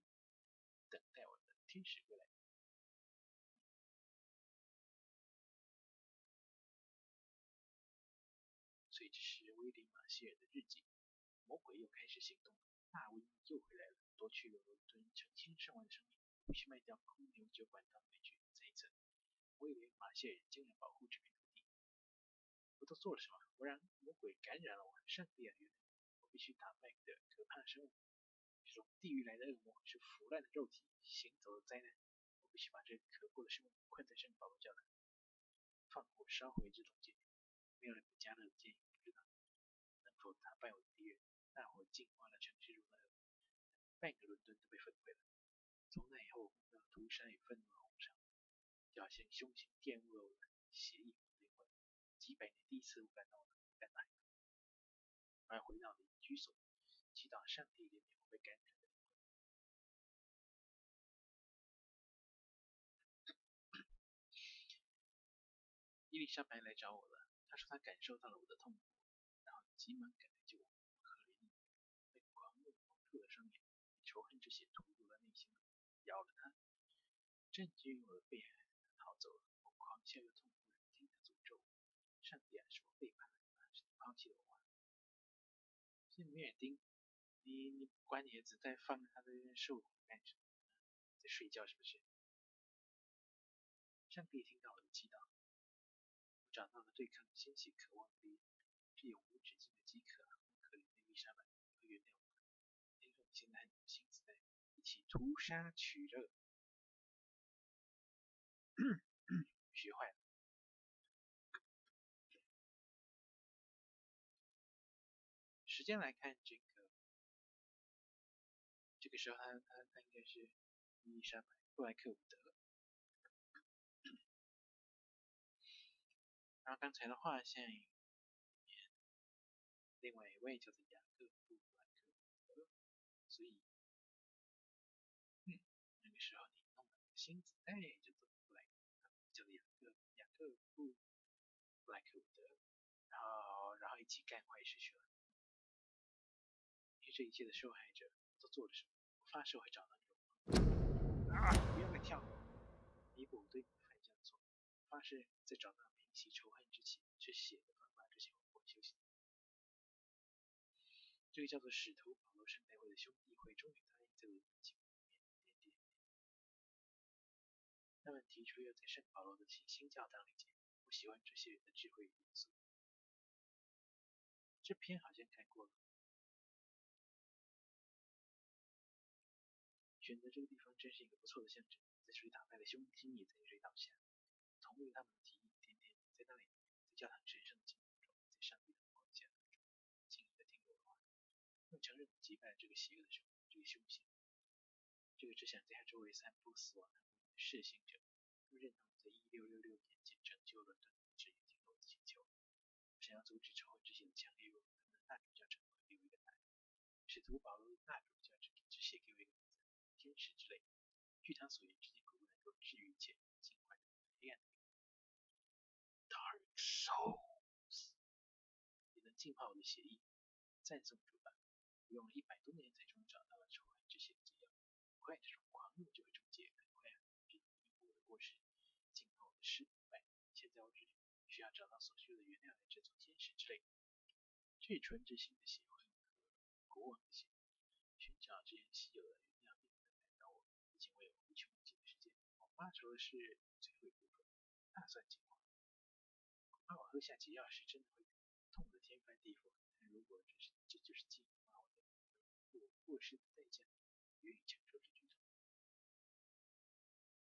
等待我的天使归来。所以这是威廉马歇尔的日记。魔鬼又开始行动了，大瘟疫又回来了，夺去了伦敦成千上万的生命，必须卖掉公牛酒馆到那边去。再一次，威廉马歇尔竟然保护这片土地。我都做了什么？我让魔鬼感染了我，上帝啊，原谅我！必须打败的可怕生物，这种地狱来的恶魔是腐烂的肉体，行走的灾难。我必须把这可怖的生物困在圣保罗教堂，放火烧毁这种监狱。没有人比加勒的建议，不知道能否打败我的敌人。大火净化了城市中的恶魔，半个伦敦都被焚毁了。从那以后，我梦到屠杀与愤怒的洪潮，就好像凶星玷污了我的血液和灵魂。几百年第一次，我感到我不敢害怕，而回到了居所，祈祷上帝怜悯我被感染的灵魂。伊丽莎白来找我了，她说她感受到了我的痛苦，然后急忙赶来救我。可怜的女人，被狂怒封住了双眼，仇恨之血吐入了内心，咬了她。震惊我的被害，她逃走了。我狂笑又痛哭，听她诅咒我。上帝啊，是我背叛了你吗？是你抛弃了我吗？所以米尔丁，你把你的子弹放在他的受苦干什么？在睡觉是不是？上帝听到我的祈祷，我找到了对抗鲜血渴望的力量，这永无止境的饥渴啊！可怜的伊丽莎白，会原谅我吗？听说你现在和你的新子代一起屠杀取乐，学坏了。时间来看，这个时候他应该是伊丽莎白布莱克伍德。然后刚才的画像里面，另外一位叫做雅各布布莱克伍德，所以那个时候你弄了新子代就做布莱克，叫做雅各布布莱克伍德，然后一起干坏事去了。因为这一切的受害者都做了什么？我发誓我会找到你的。不要再跳！弥补我对你的犯下的错，发誓在找到平息仇恨之血的方法之前，我不会休息。这个叫做使徒保罗圣代会的兄弟会终于答应在我的情面点。他们提出要在圣保罗的新教堂里见。我喜欢这些人的智慧与严肃。这篇好像看过了。选择这个地方真是一个不错的象征。在这里打败的凶星也在这里倒下。同意他们的提议，天天在那里，在教堂神圣的敬拜中，在上帝的光下静静地听我的话。他们承认我击败了这个邪恶的凶星，这个只想在他周围散布死亡和弑行者。他们认同在1666年前拯救伦敦的只听我的请求。我想要阻止仇恨之血的强烈诱惑，他们的蜡烛教程给我一个答案。使徒保罗的蜡烛教之血给我一个名字：天使之泪。据他所言，这件谷物能够治愈一切，尽快黑暗的Dark Souls 也能净化我的血液。赞颂主吧！我用了100多年才终于找到了仇恨之血的解药。很快这种狂怒就会终结，很快这能弥补我的过失，净化我的失败。现在我只需要找到所需的原料来制作天使之泪。至纯之心的血混合国王的血，寻找这样稀有的原料并不能难倒我。已经为有无穷无尽的时间。我发愁的是最后一部分，大蒜精华。恐怕我喝下解药时真的会痛得天翻地覆。但如果这就是净化我的过失的代价，愿意承受这剧痛。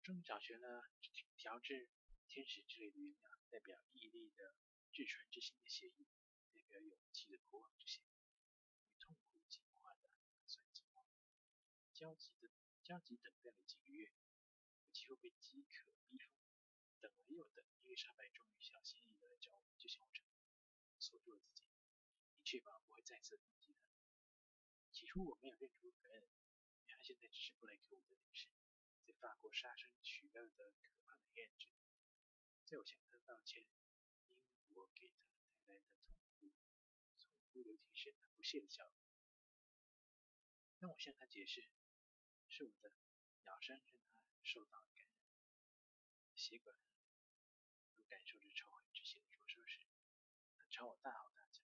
终于找寻了调制天使之类的原料，代表毅力的至纯之心的血液，代表勇气的国王之血，与痛苦净化的大蒜精华。焦急等待了几个月，我几乎被饥渴逼疯。等了又等，伊丽莎白终于小心翼翼地来找我，就像我承诺，锁住了自己，以确保不会再次攻击他。起初我没有认出格恩，因为他现在只是布莱克伍德领事，在法国杀生取乐的可怕的黑暗之地。在我向他道歉，因我给他带来的痛苦流涕时，他不屑地笑了。当我向他解释，是我的咬伤让他受到了感染，血管都感受着仇恨之血的灼烧时，他朝我大吼大叫。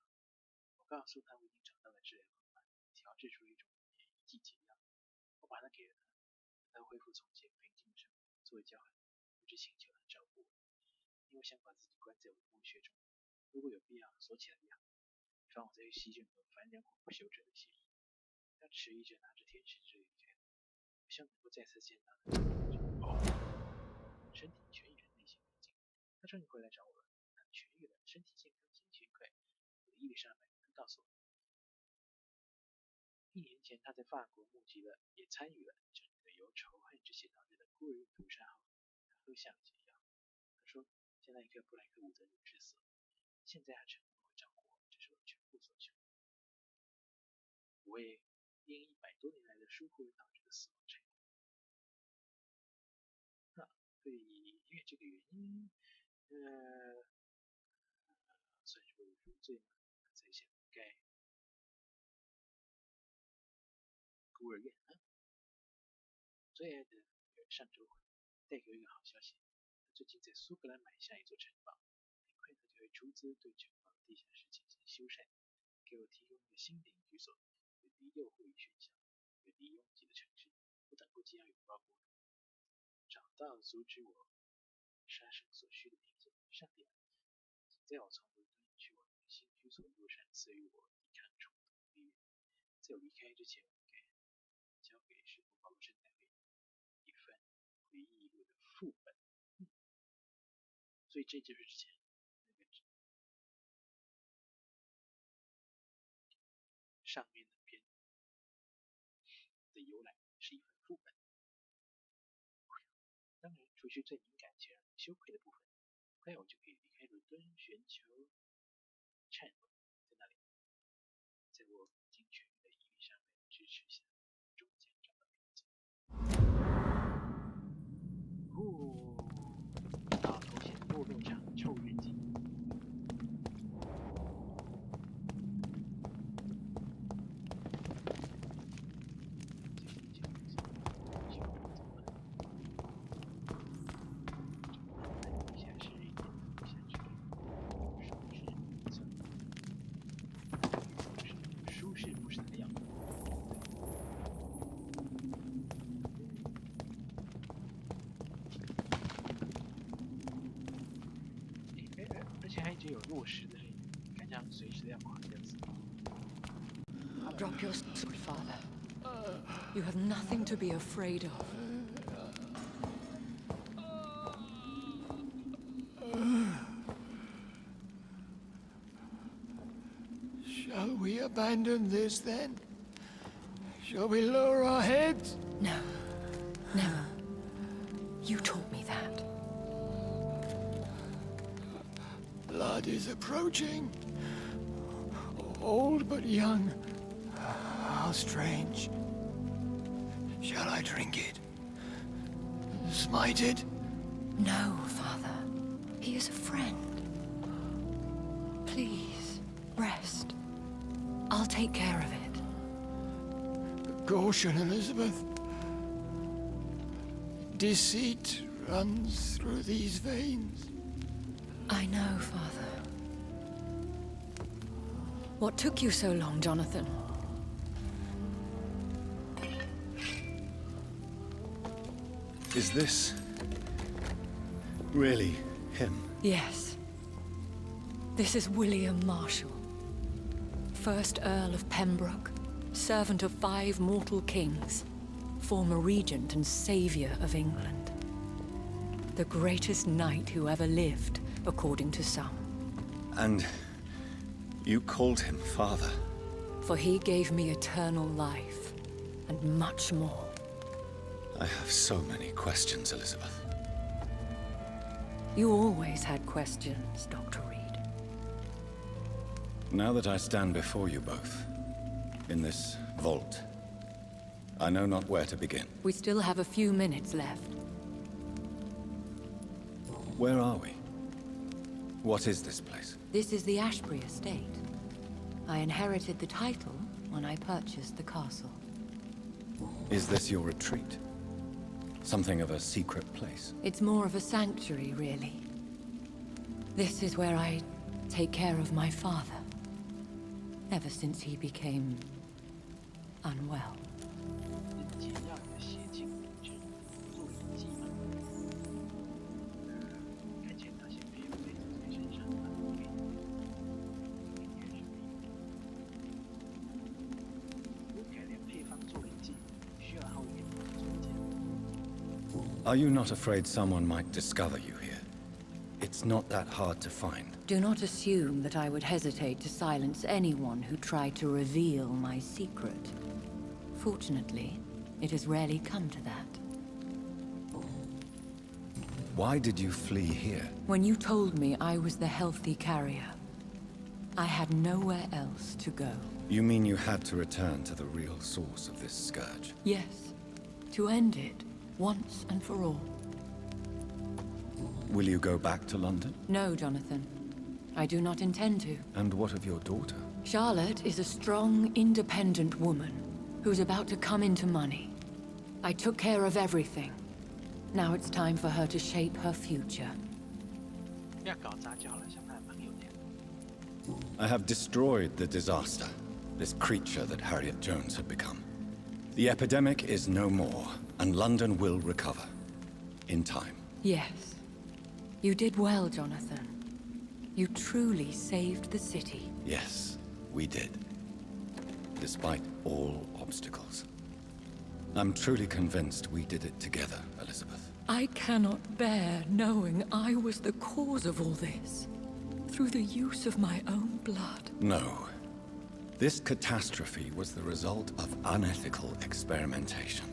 我告诉他我已经找到了治疗方法，调制出了一种免疫剂解药。我把它给了他，让他恢复从前平静的生活。作为交换，我只请求他照顾我，因为我想把自己关在我的墓穴中，如果有必要锁起来也好，以防我再去吸任何凡人或不朽者的血液。他迟疑着拿着天使之泪离开了。我希望能够再次见到他。身体痊愈着，内心平静。他终于回来找我了，他痊愈了，身体健康，心情愉快。我的伊丽莎白，他告诉我，1年前他在法国目击了，也参与了整个由仇恨之血导致的孤儿院屠杀后，他喝下了解药。他说，现在一个布莱克伍德女士死了，现在他承诺会照顾我，这是我全部所求。我为因100多年来的疏忽而导致的死亡忏悔。对，因为这个原因，算是为了赎罪嘛，才想盖孤儿院啊。最爱的上周回带给我一个好消息，他最近在苏格兰买下一座城堡，很快他就会出资对城堡的地下室进行修缮，给我提供一个新的隐居所，远离诱惑与喧嚣，远离拥挤的城市，不等不及要拥抱孤独，找到阻止我杀生所需的平静。上帝啊，在我从伦敦去往你的新居所的路上赐予我抵抗冲突的力量。在我离开之前，我应该交给师傅保罗圣带给你一份回忆录的副本。所以这就是之前那个上面的篇的由来，是一份副本。当然，除去最敏感且让人羞愧的部分，快我就可以离开伦敦，寻求忏悔。在那里，在我尽全力的伊丽莎白的支持下，终将找到平静。大头显落落场臭日记。而且还一直有落实的声音，感觉随时都要垮掉死。Drop your sword, Father. You have nothing to be afraid of. Shall we abandon this then? Shall we lower our heads? No. Never. You taught me that. Blood is approaching. Old but young. How strange. Shall I drink it? Smite it? No, Father. He is a friend. Please, rest. I'll take care of it. Caution, Elizabeth. Deceit runs through these veins. I know, Father. What took you so long, Jonathan? Is this really him? Yes. This is William Marshall, 1st Earl of Pembroke, servant of 5 mortal kings, former regent and savior of England. The greatest knight who ever lived, according to some. And you called him father? For he gave me eternal life, and much more. I have so many questions, Elizabeth. You always had questions, Dr. Reed. Now that I stand before you both, in this vault, I know not where to begin. We still have a few minutes left. Where are we? What is this place? This is the Ashbury estate. I inherited the title when I purchased the castle. Is this your retreat? Something of a secret place? It's more of a sanctuary, really. This is where I take care of my father. Ever since he became unwell. 简要的写进本质，做笔记嘛。看见那些没有被走在身上的给应该是如改良配方做笔记，需要耗一点做笔记。 Are you not afraid someone might discover you here? It's not that hard to find. Do not assume that I would hesitate to silence anyone who tried to reveal my secret. Fortunately, it has rarely come to that. Why did you flee here? When you told me I was the healthy carrier, I had nowhere else to go. You mean you had to return to the real source of this scourge? Yes, to end it, once and for all. Will you go back to London? No, Jonathan. I do not intend to. And what of your daughter? Charlotte is a strong, independent woman who's about to come into money. I took care of everything. Now it's time for her to shape her future. 不要搞杂交了，像他的朋友那样。 I have destroyed the disaster, this creature that Harriet Jones had become. The epidemic is no more, and London will recover. In time. Yes. You did well, Jonathan. You truly saved the city. Yes, we did. Despite all obstacles. I'm truly convinced we did it together, Elizabeth. I cannot bear knowing I was the cause of all this. Through the use of my own blood. No. This catastrophe was the result of unethical experimentation.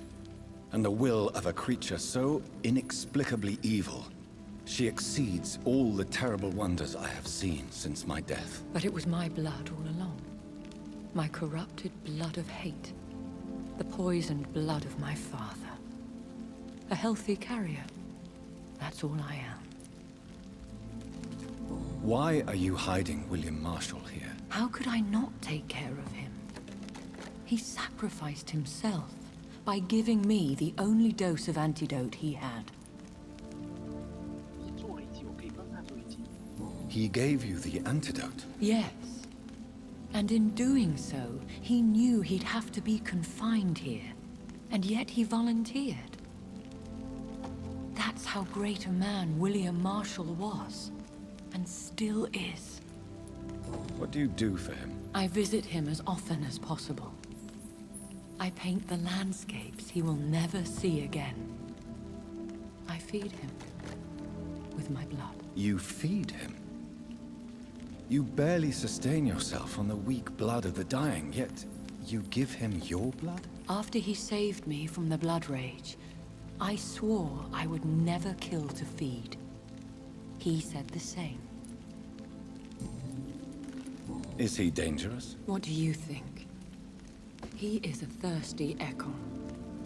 And the will of a creature so inexplicably evil, she exceeds all the terrible wonders I have seen since my death. But it was my blood all along. My corrupted blood of hate. The poisoned blood of my father. A healthy carrier. That's all I am. Why are you hiding William Marshall here? How could I not take care of him? He sacrificed himself by giving me the only dose of antidote he had. He gave you the antidote? Yes. And in doing so, he knew he'd have to be confined here. And yet he volunteered. That's how great a man William Marshall was. And still is. What do you do for him? I visit him as often as possible. I paint the landscapes he will never see again. I feed him with my blood. You feed him? You barely sustain yourself on the weak blood of the dying, yet you give him your blood? After he saved me from the blood rage, I swore I would never kill to feed. He said the same. Is he dangerous? What do you think? He is a thirsty Ekon,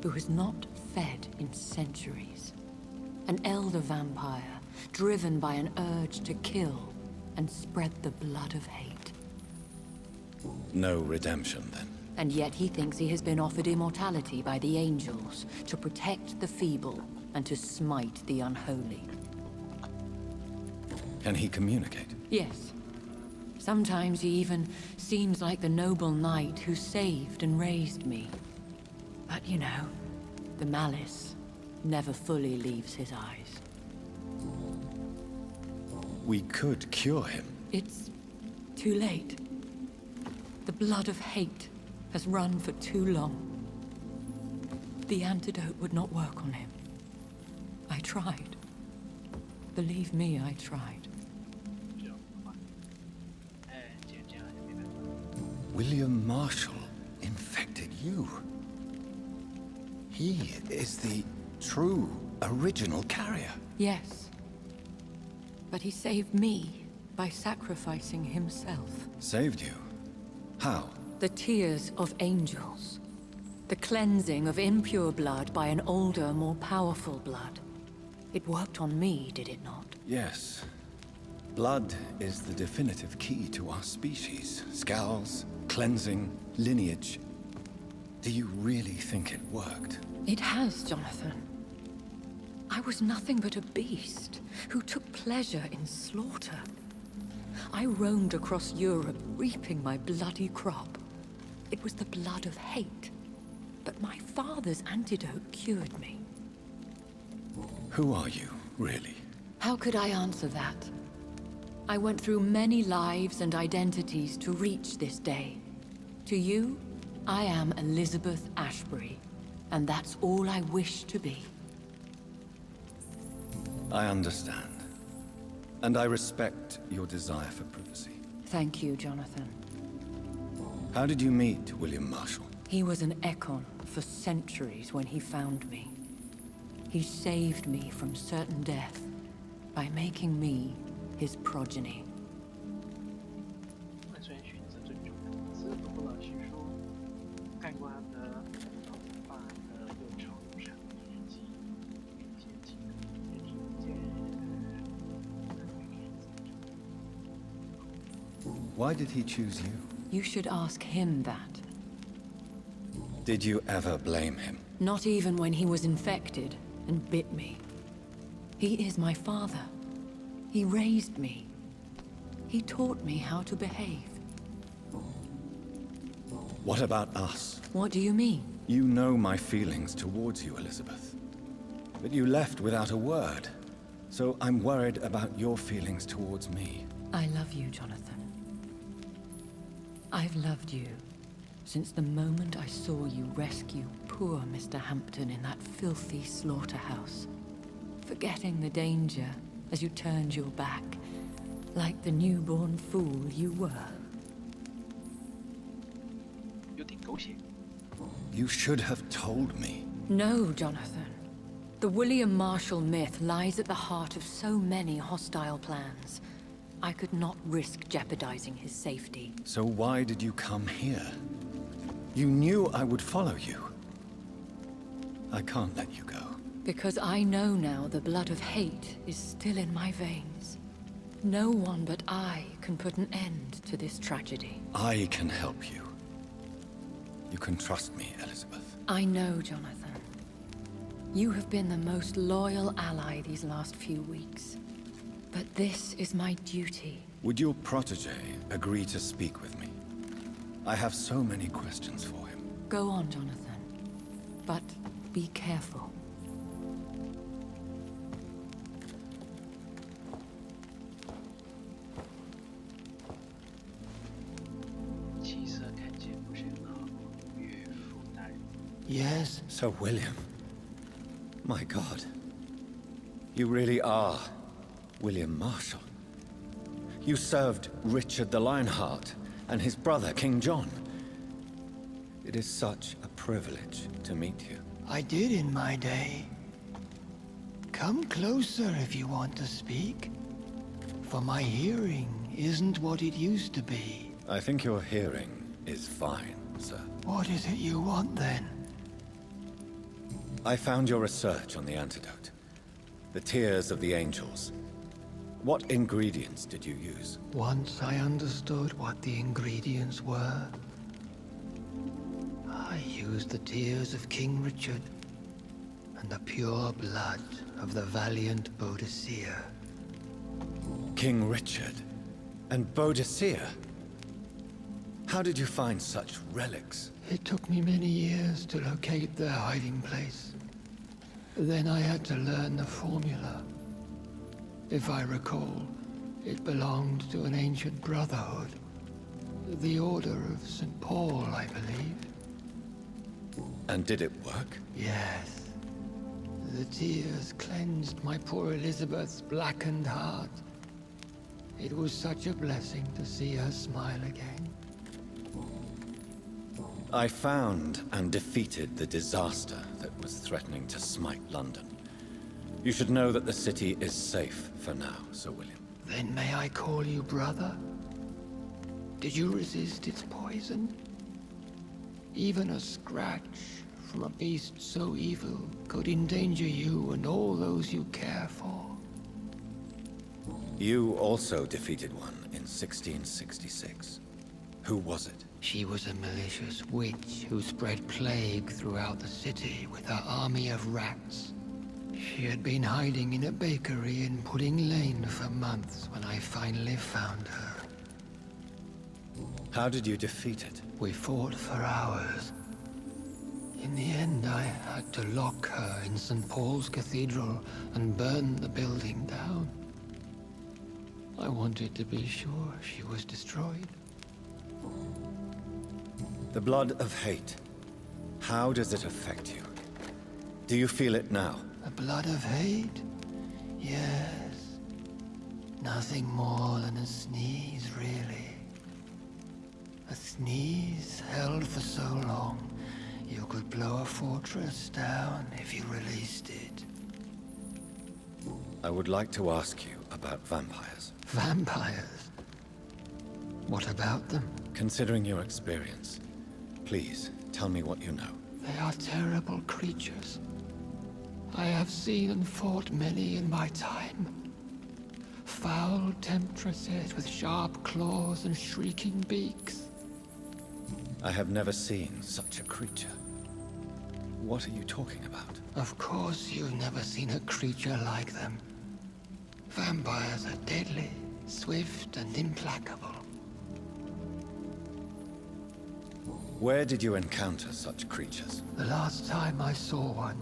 who has not fed in centuries. An elder vampire, driven by an urge to kill and spread the blood of hate. No redemption, then? And yet he thinks he has been offered immortality by the angels to protect the feeble and to smite the unholy. Can he communicate? Yes. Sometimes he even seems like the noble knight who saved and raised me. But you know, the malice never fully leaves his eyes. We could cure him. It's too late. The blood of hate has run for too long. The antidote would not work on him. I tried. Believe me, I tried. William Marshall infected you. He is the true, original carrier. Yes. But he saved me by sacrificing himself. Saved you? How? The tears of angels. The cleansing of impure blood by an older, more powerful blood. It worked on me, did it not? Yes. Blood is the definitive key to our species. Scowls, cleansing, lineage. Do you really think it worked? It has, Jonathan. I was nothing but a beast who took pleasure in slaughter. I roamed across Europe, reaping my bloody crop. It was the blood of hate. But my father's antidote cured me. Who are you, really? How could I answer that? I went through many lives and identities to reach this day. To you, I am Elizabeth Ashbury, and that's all I wish to be. I understand. And I respect your desire for privacy. Thank you, Jonathan. How did you meet William Marshall? He was an Ekon for centuries when he found me. He saved me from certain death by making me his progeny. 那虽然选择尊重他，只不过老实说，看过他的爸的幼潮入场日记，一些情感，也是一件。Why did he choose you? You should ask him that. Did you ever blame him? Not even when he was infected and bit me. He is my father. He raised me. He taught me how to behave. What about us? What do you mean? You know my feelings towards you, Elizabeth. But you left without a word. So I'm worried about your feelings towards me. I love you, Jonathan. I've loved you since the moment I saw you rescue poor Mr. Hampton in that filthy slaughterhouse, forgetting the danger as you turned your back, like the newborn fool you were. 有点狗血。 You should have told me. No, Jonathan. The William Marshall myth lies at the heart of so many hostile plans. I could not risk jeopardizing his safety. So why did you come here? You knew I would follow you. I can't let you go. Because I know now the blood of hate is still in my veins. No one but I can put an end to this tragedy. I can help you. You can trust me, Elizabeth. I know, Jonathan. You have been the most loyal ally these last few weeks. But this is my duty. Would your protege agree to speak with me? I have so many questions for him. Go on, Jonathan. But be careful. 气色看起来不是很好，岳父大人。 Yes? So, William. My God. You really are William Marshall. You served Richard the Lionheart and his brother, King John. It is such a privilege to meet you. I did in my day. Come closer if you want to speak. For my hearing isn't what it used to be. I think your hearing is fine, sir. What is it you want then? I found your research on the antidote. The tears of the angels. What ingredients did you use? Once I understood what the ingredients were, I used the tears of King Richard and the pure blood of the valiant Boadicea. King Richard and Boadicea? How did you find such relics? It took me many years to locate their hiding place. Then I had to learn the formula. If I recall, it belonged to an ancient brotherhood. The Order of St. Paul, I believe. And did it work? Yes. The tears cleansed my poor Elizabeth's blackened heart. It was such a blessing to see her smile again. I found and defeated the disaster that was threatening to smite London. You should know that the city is safe for now, Sir William. Then may I call you brother? Did you resist its poison? Even a scratch from a beast so evil could endanger you and all those you care for. You also defeated one in 1666. Who was it? She was a malicious witch who spread plague throughout the city with her army of rats. She had been hiding in a bakery in Pudding Lane for months when I finally found her. How did you defeat it? We fought for hours. In the end, I had to lock her in St. Paul's Cathedral and burn the building down. I wanted to be sure she was destroyed. The blood of hate. How does it affect you? Do you feel it now? The blood of hate? Yes. Nothing more than a sneeze, really. A sneeze held for so long, you could blow a fortress down if you released it. I would like to ask you about vampires. Vampires? What about them? Considering your experience, please tell me what you know. They are terrible creatures. I have seen and fought many in my time. Foul temptresses with sharp claws and shrieking beaks. I have never seen such a creature. What are you talking about? Of course you've never seen a creature like them. Vampires are deadly, swift and implacable. Where did you encounter such creatures? The last time I saw one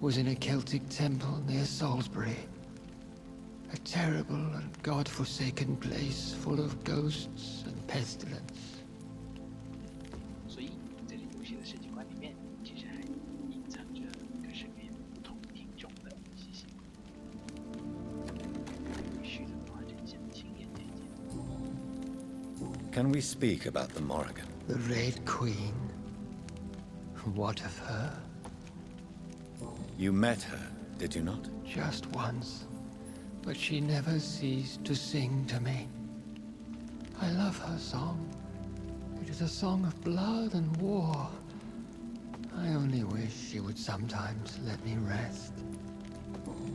was in a Celtic temple near Salisbury. A terrible and god-forsaken place full of ghosts and pestilence. 所以在这游戏的世界观里面，其实还隐藏着各式各样不同品种的习性。虚的文化真相亲眼见见。Can we speak about the Morrigan? The Red Queen? What of her? You met her, did you not? Just once. But she never ceased to sing to me. I love her song. It is a song of blood and war. I only wish she would sometimes let me rest.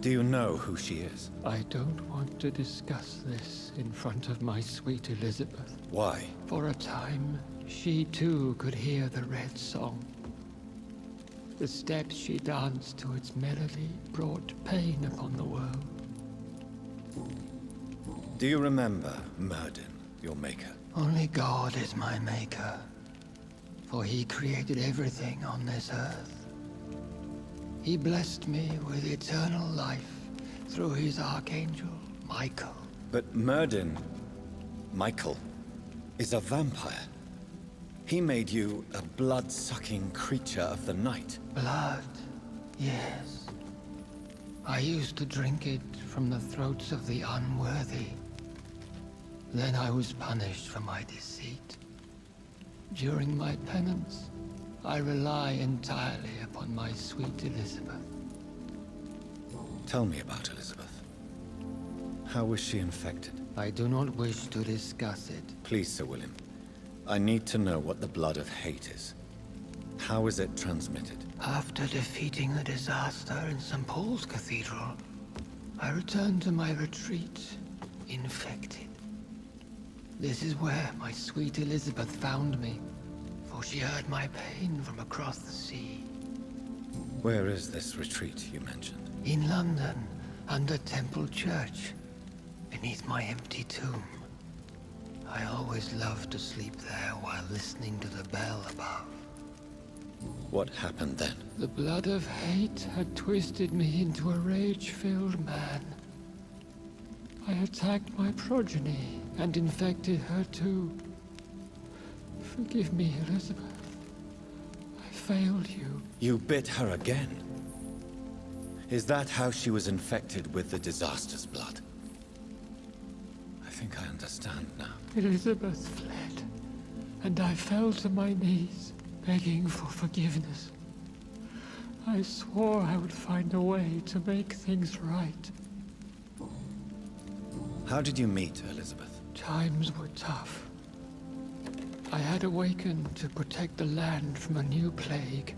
Do you know who she is? I don't want to discuss this in front of my sweet Elizabeth. Why? For a time, she too could hear the Red Song. The steps she danced to its melody brought pain upon the world. Do you remember Myrddin, your maker? Only God is my maker, for he created everything on this earth. He blessed me with eternal life through his archangel, Michael. But Myrddin, Michael, is a vampire. He made you a blood-sucking creature of the night. Blood, yes. I used to drink it from the throats of the unworthy. Then I was punished for my deceit. During my penance, I rely entirely upon my sweet Elizabeth. Tell me about Elizabeth. How was she infected? I do not wish to discuss it. Please, Sir William. I need to know what the blood of hate is. How is it transmitted? After defeating the disaster in St. Paul's Cathedral, I returned to my retreat, infected. This is where my sweet Elizabeth found me, for she heard my pain from across the sea. Where is this retreat you mentioned? In London, under Temple Church, beneath my empty tomb. I always loved to sleep there while listening to the bell above. What happened then? The blood of hate had twisted me into a rage-filled man. I attacked my progeny and infected her too. Forgive me, Elizabeth. I failed you. You bit her again? Is that how she was infected with the disaster's blood? I think I understand now. Elizabeth fled, and I fell to my knees, begging for forgiveness. I swore I would find a way to make things right. How did you meet Elizabeth? Times were tough. I had awakened to protect the land from a new plague.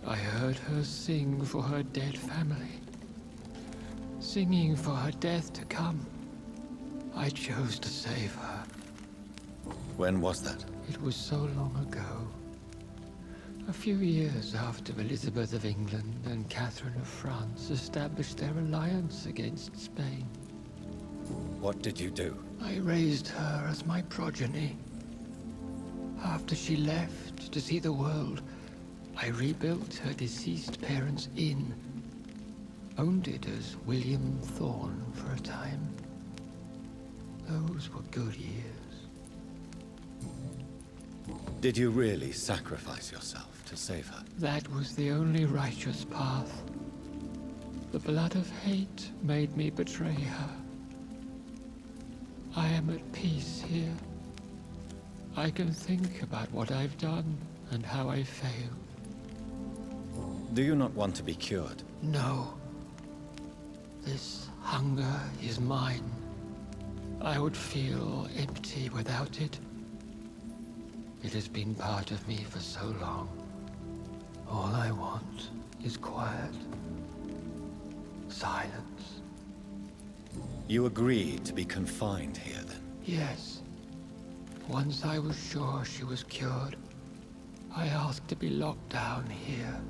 I heard her sing for her dead family, singing for her death to come. I chose to save her. When was that? It was so long ago. A few years after Elizabeth of England and Catherine of France established their alliance against Spain. What did you do? I raised her as my progeny. After she left to see the world, I rebuilt her deceased parents' inn. Owned it as William Thorne for a time. Those were good years. Did you really sacrifice yourself to save her? That was the only righteous path. The blood of hate made me betray her. I am at peace here. I can think about what I've done and how I failed. Do you not want to be cured? No. This hunger is mine. I would feel empty without it. It has been part of me for so long. All I want is quiet. Silence. You agreed to be confined here, then? Yes. Once I was sure she was cured, I asked to be locked down here.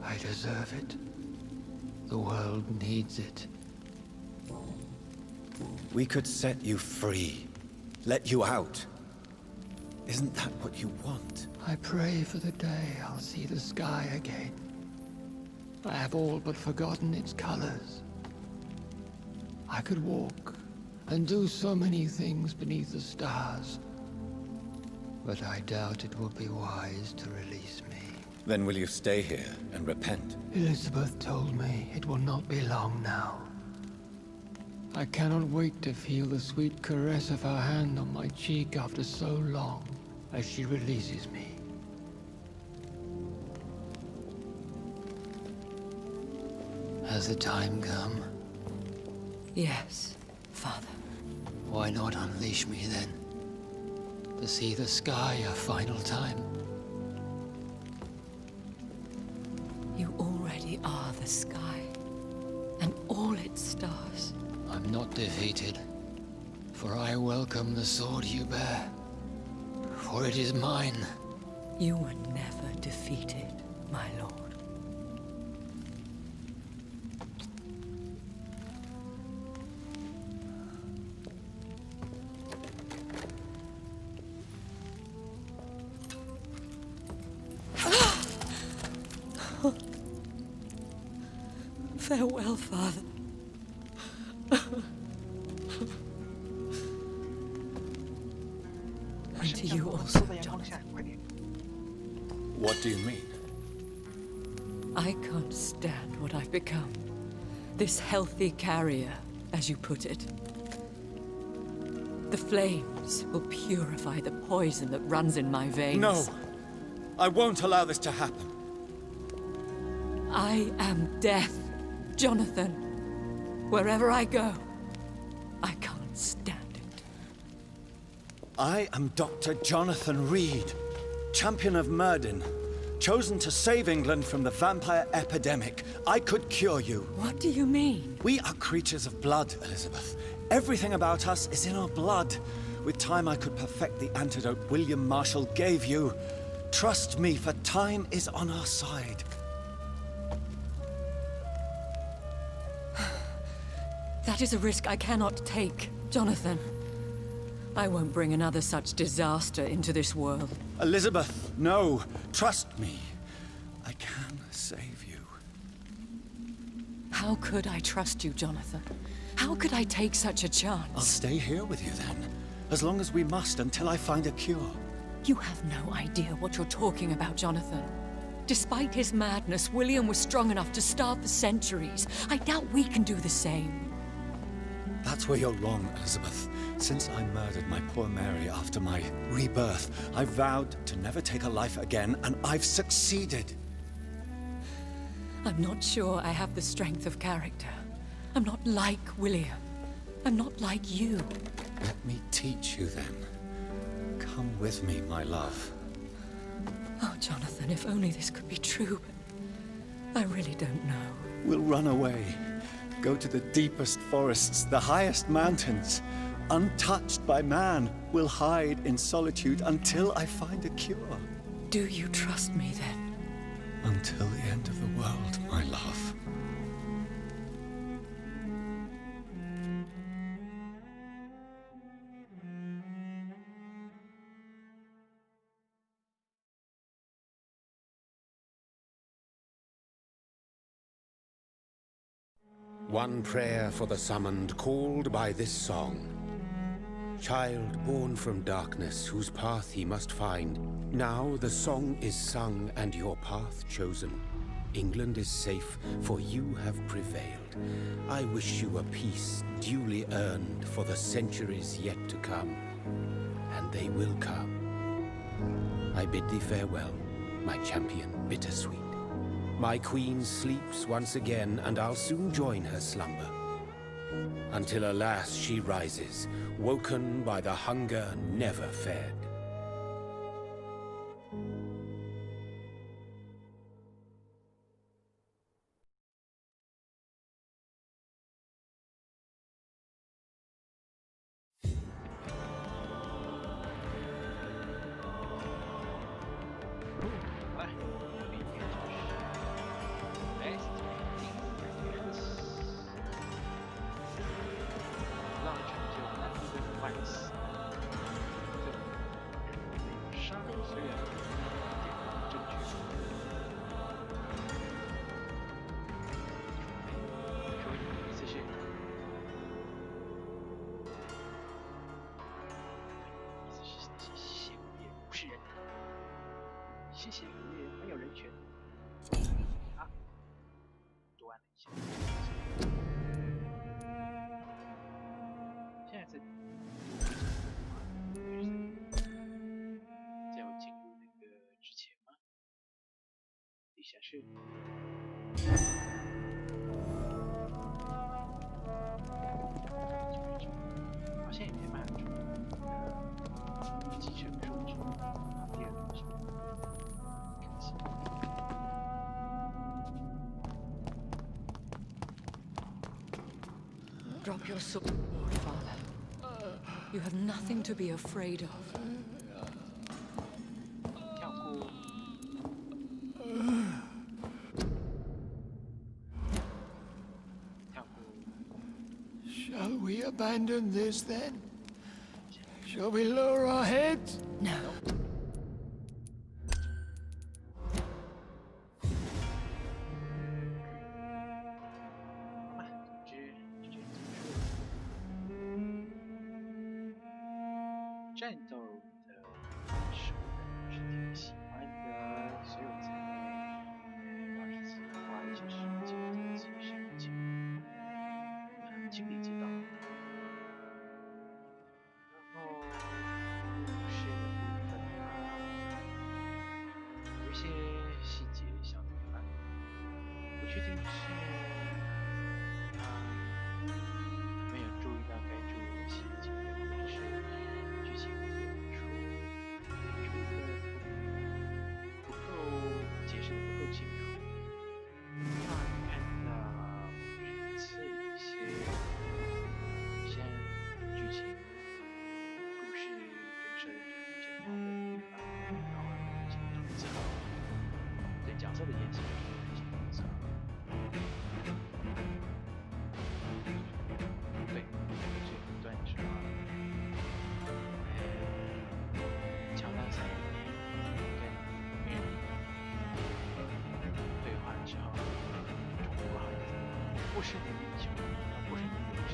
I deserve it. The world needs it. We could set you free. Let you out. Isn't that what you want? I pray for the day I'll see the sky again. I have all but forgotten its colors. I could walk and do so many things beneath the stars. But I doubt it will be wise to release me. Then will you stay here and repent? Elizabeth told me it will not be long now. I cannot wait to feel the sweet caress of her hand on my cheek after so long as she releases me. Has the time come? Yes, Father. Why not unleash me then? To see the sky a final time? You already are the sky, and all its stars. I'm not defeated, for I welcome the sword you bear, for it is mine. You were never defeated, my lord. Farewell, Father. And to you also, 在阳光下，快点！ What do you mean? I can't stand what I've become. This healthy carrier, as you put it. The flames will purify the poison that runs in my veins. No! I won't allow this to happen. I am death, Jonathan. Wherever I go, I can't stand it. I am Dr. Jonathan Reed, champion of Myrddin, chosen to save England from the vampire epidemic. I could cure you. What do you mean? We are creatures of blood, Elizabeth. Everything about us is in our blood. With time, I could perfect the antidote William Marshall gave you. Trust me, for time is on our side. That is a risk I cannot take, Jonathan. I won't bring another such disaster into this world. Elizabeth, no. Trust me. I can save you. How could I trust you, Jonathan? How could I take such a chance? I'll stay here with you then. As long as we must, until I find a cure. You have no idea what you're talking about, Jonathan. Despite his madness, William was strong enough to start the centuries. I doubt we can do the same. That's where you're wrong, Elizabeth. Since I murdered my poor Mary after my rebirth, I vowed to never take a life again, and I've succeeded. I'm not sure I have the strength of character. I'm not like William. I'm not like you. Let me teach you then. Come with me, my love. Oh, Jonathan, if only this could be true, but I really don't know. We'll run away. Go to the deepest forests, the highest mountains. Untouched by man, we'll hide in solitude until I find a cure. Do you trust me then? Until the end of the world, my love. One prayer for the summoned, called by this song. Child born from darkness, whose path he must find. Now the song is sung and your path chosen. England is safe, for you have prevailed. I wish you a peace duly earned for the centuries yet to come. And they will come. I bid thee farewell, my champion bittersweet. My queen sleeps once again, and I'll soon join her slumber. Until alas she rises, woken by the hunger never fed. 谢谢，很有人权。啊，多按了一下。现在在在我进入那个之前吗？地下室。好像也没办法注集成数值。第二个是可惜。Drop your sword, Father. You have nothing to be afraid of. 跳过。跳过。 Shall we abandon this then? Shall we lower our heads? No. 好吧，总之就这样结束了。战斗的手感是挺喜欢的，所以我才会让自己花一些时间在其上清理街道。然后故事的部分嘛，有一些细节小地方，不确定是没有注意到该注意的细节，或者是剧情的演出的不够解释的不够清楚，让人看到每次一些像剧情故事跟设定就很简单的地方，然后会有一些吐槽，对角色的演戏有一些吐槽。对，最后一段的时候，乔纳森跟美人对话的时候，不好意思，不是你的球，不是你的球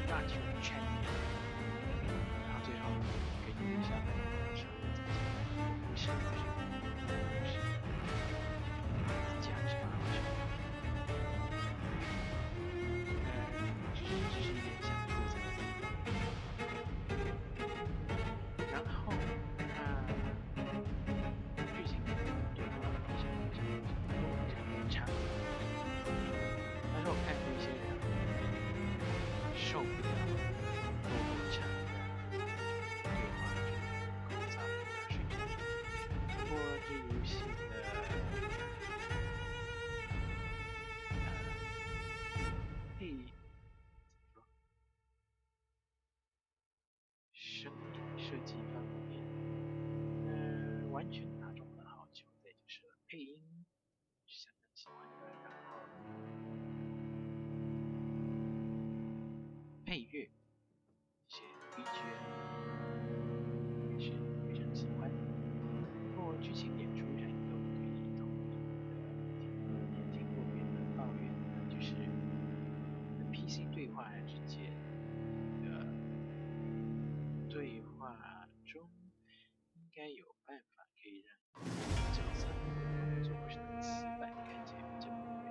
，not your champion。然后最后给你下来的时候，不是，不是，这样是吧？只是有点想吐槽。然后剧情对话好像很长，但是我看过一些人受不了过长的对话，枯燥的睡着。不过这游戏的声音设计方面，完全打中了好球，再就是配音是相当喜欢的，然后配乐一些 BGM 也是非常喜欢。不过剧情演出战斗可以同意的，也听过别人抱怨的，就是PC 对话之间的对话中，应该有办法可以让角色的动作或是那个词板看起来比较不会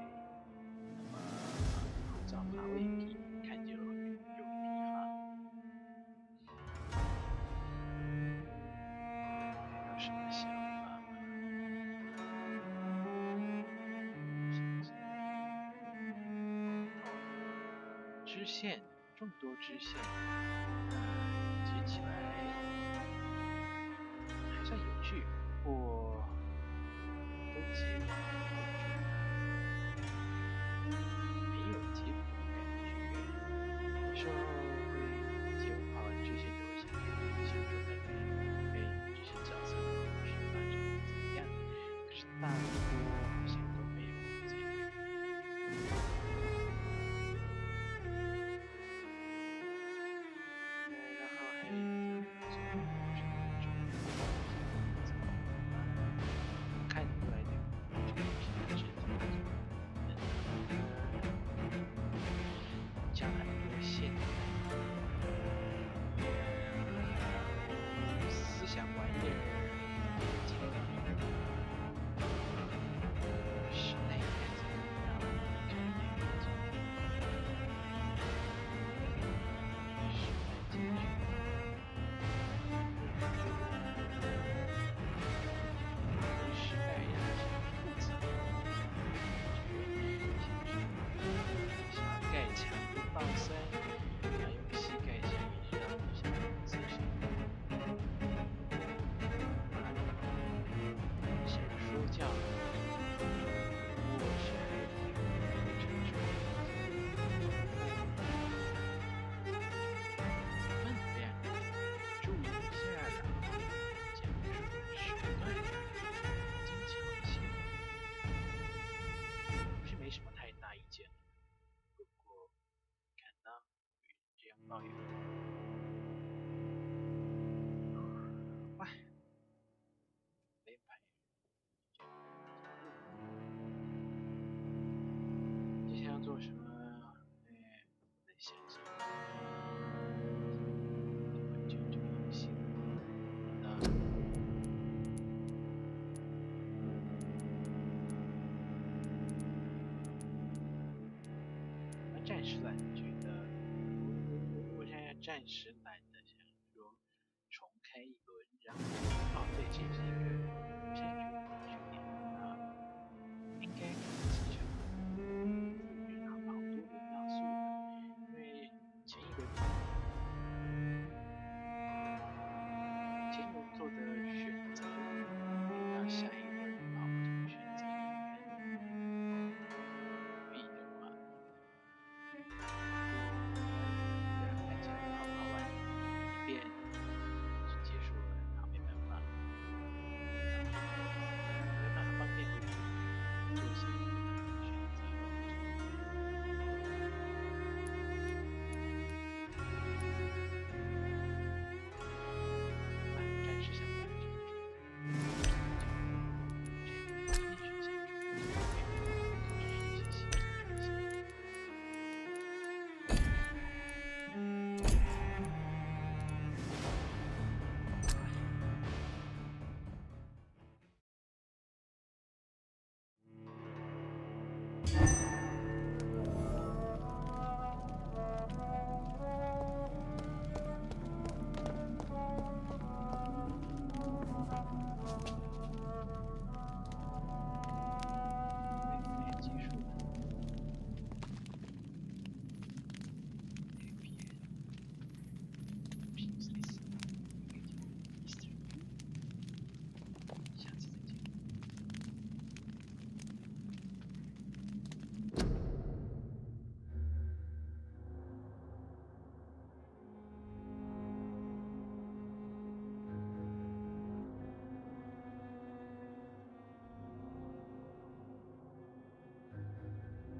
那么枯燥乏味，看起来容易疲乏。还有什么想法吗？支线，众多支线，接起来还算有趣，不过都结尾没有结果的感觉。有时候会结尾跑完支线就会想说这些角色的故事发展的怎么样，可是大多好像都没有结尾。然后还有一个最后就是那种看出来的这个品质讲很多现代思想玩意儿进到抱怨。哇，没牌。接下来要做什么？哎，我再想想。就这个游戏。暂时懒得觉得，我现在暂时懒得想说重开一轮，然后对这是一个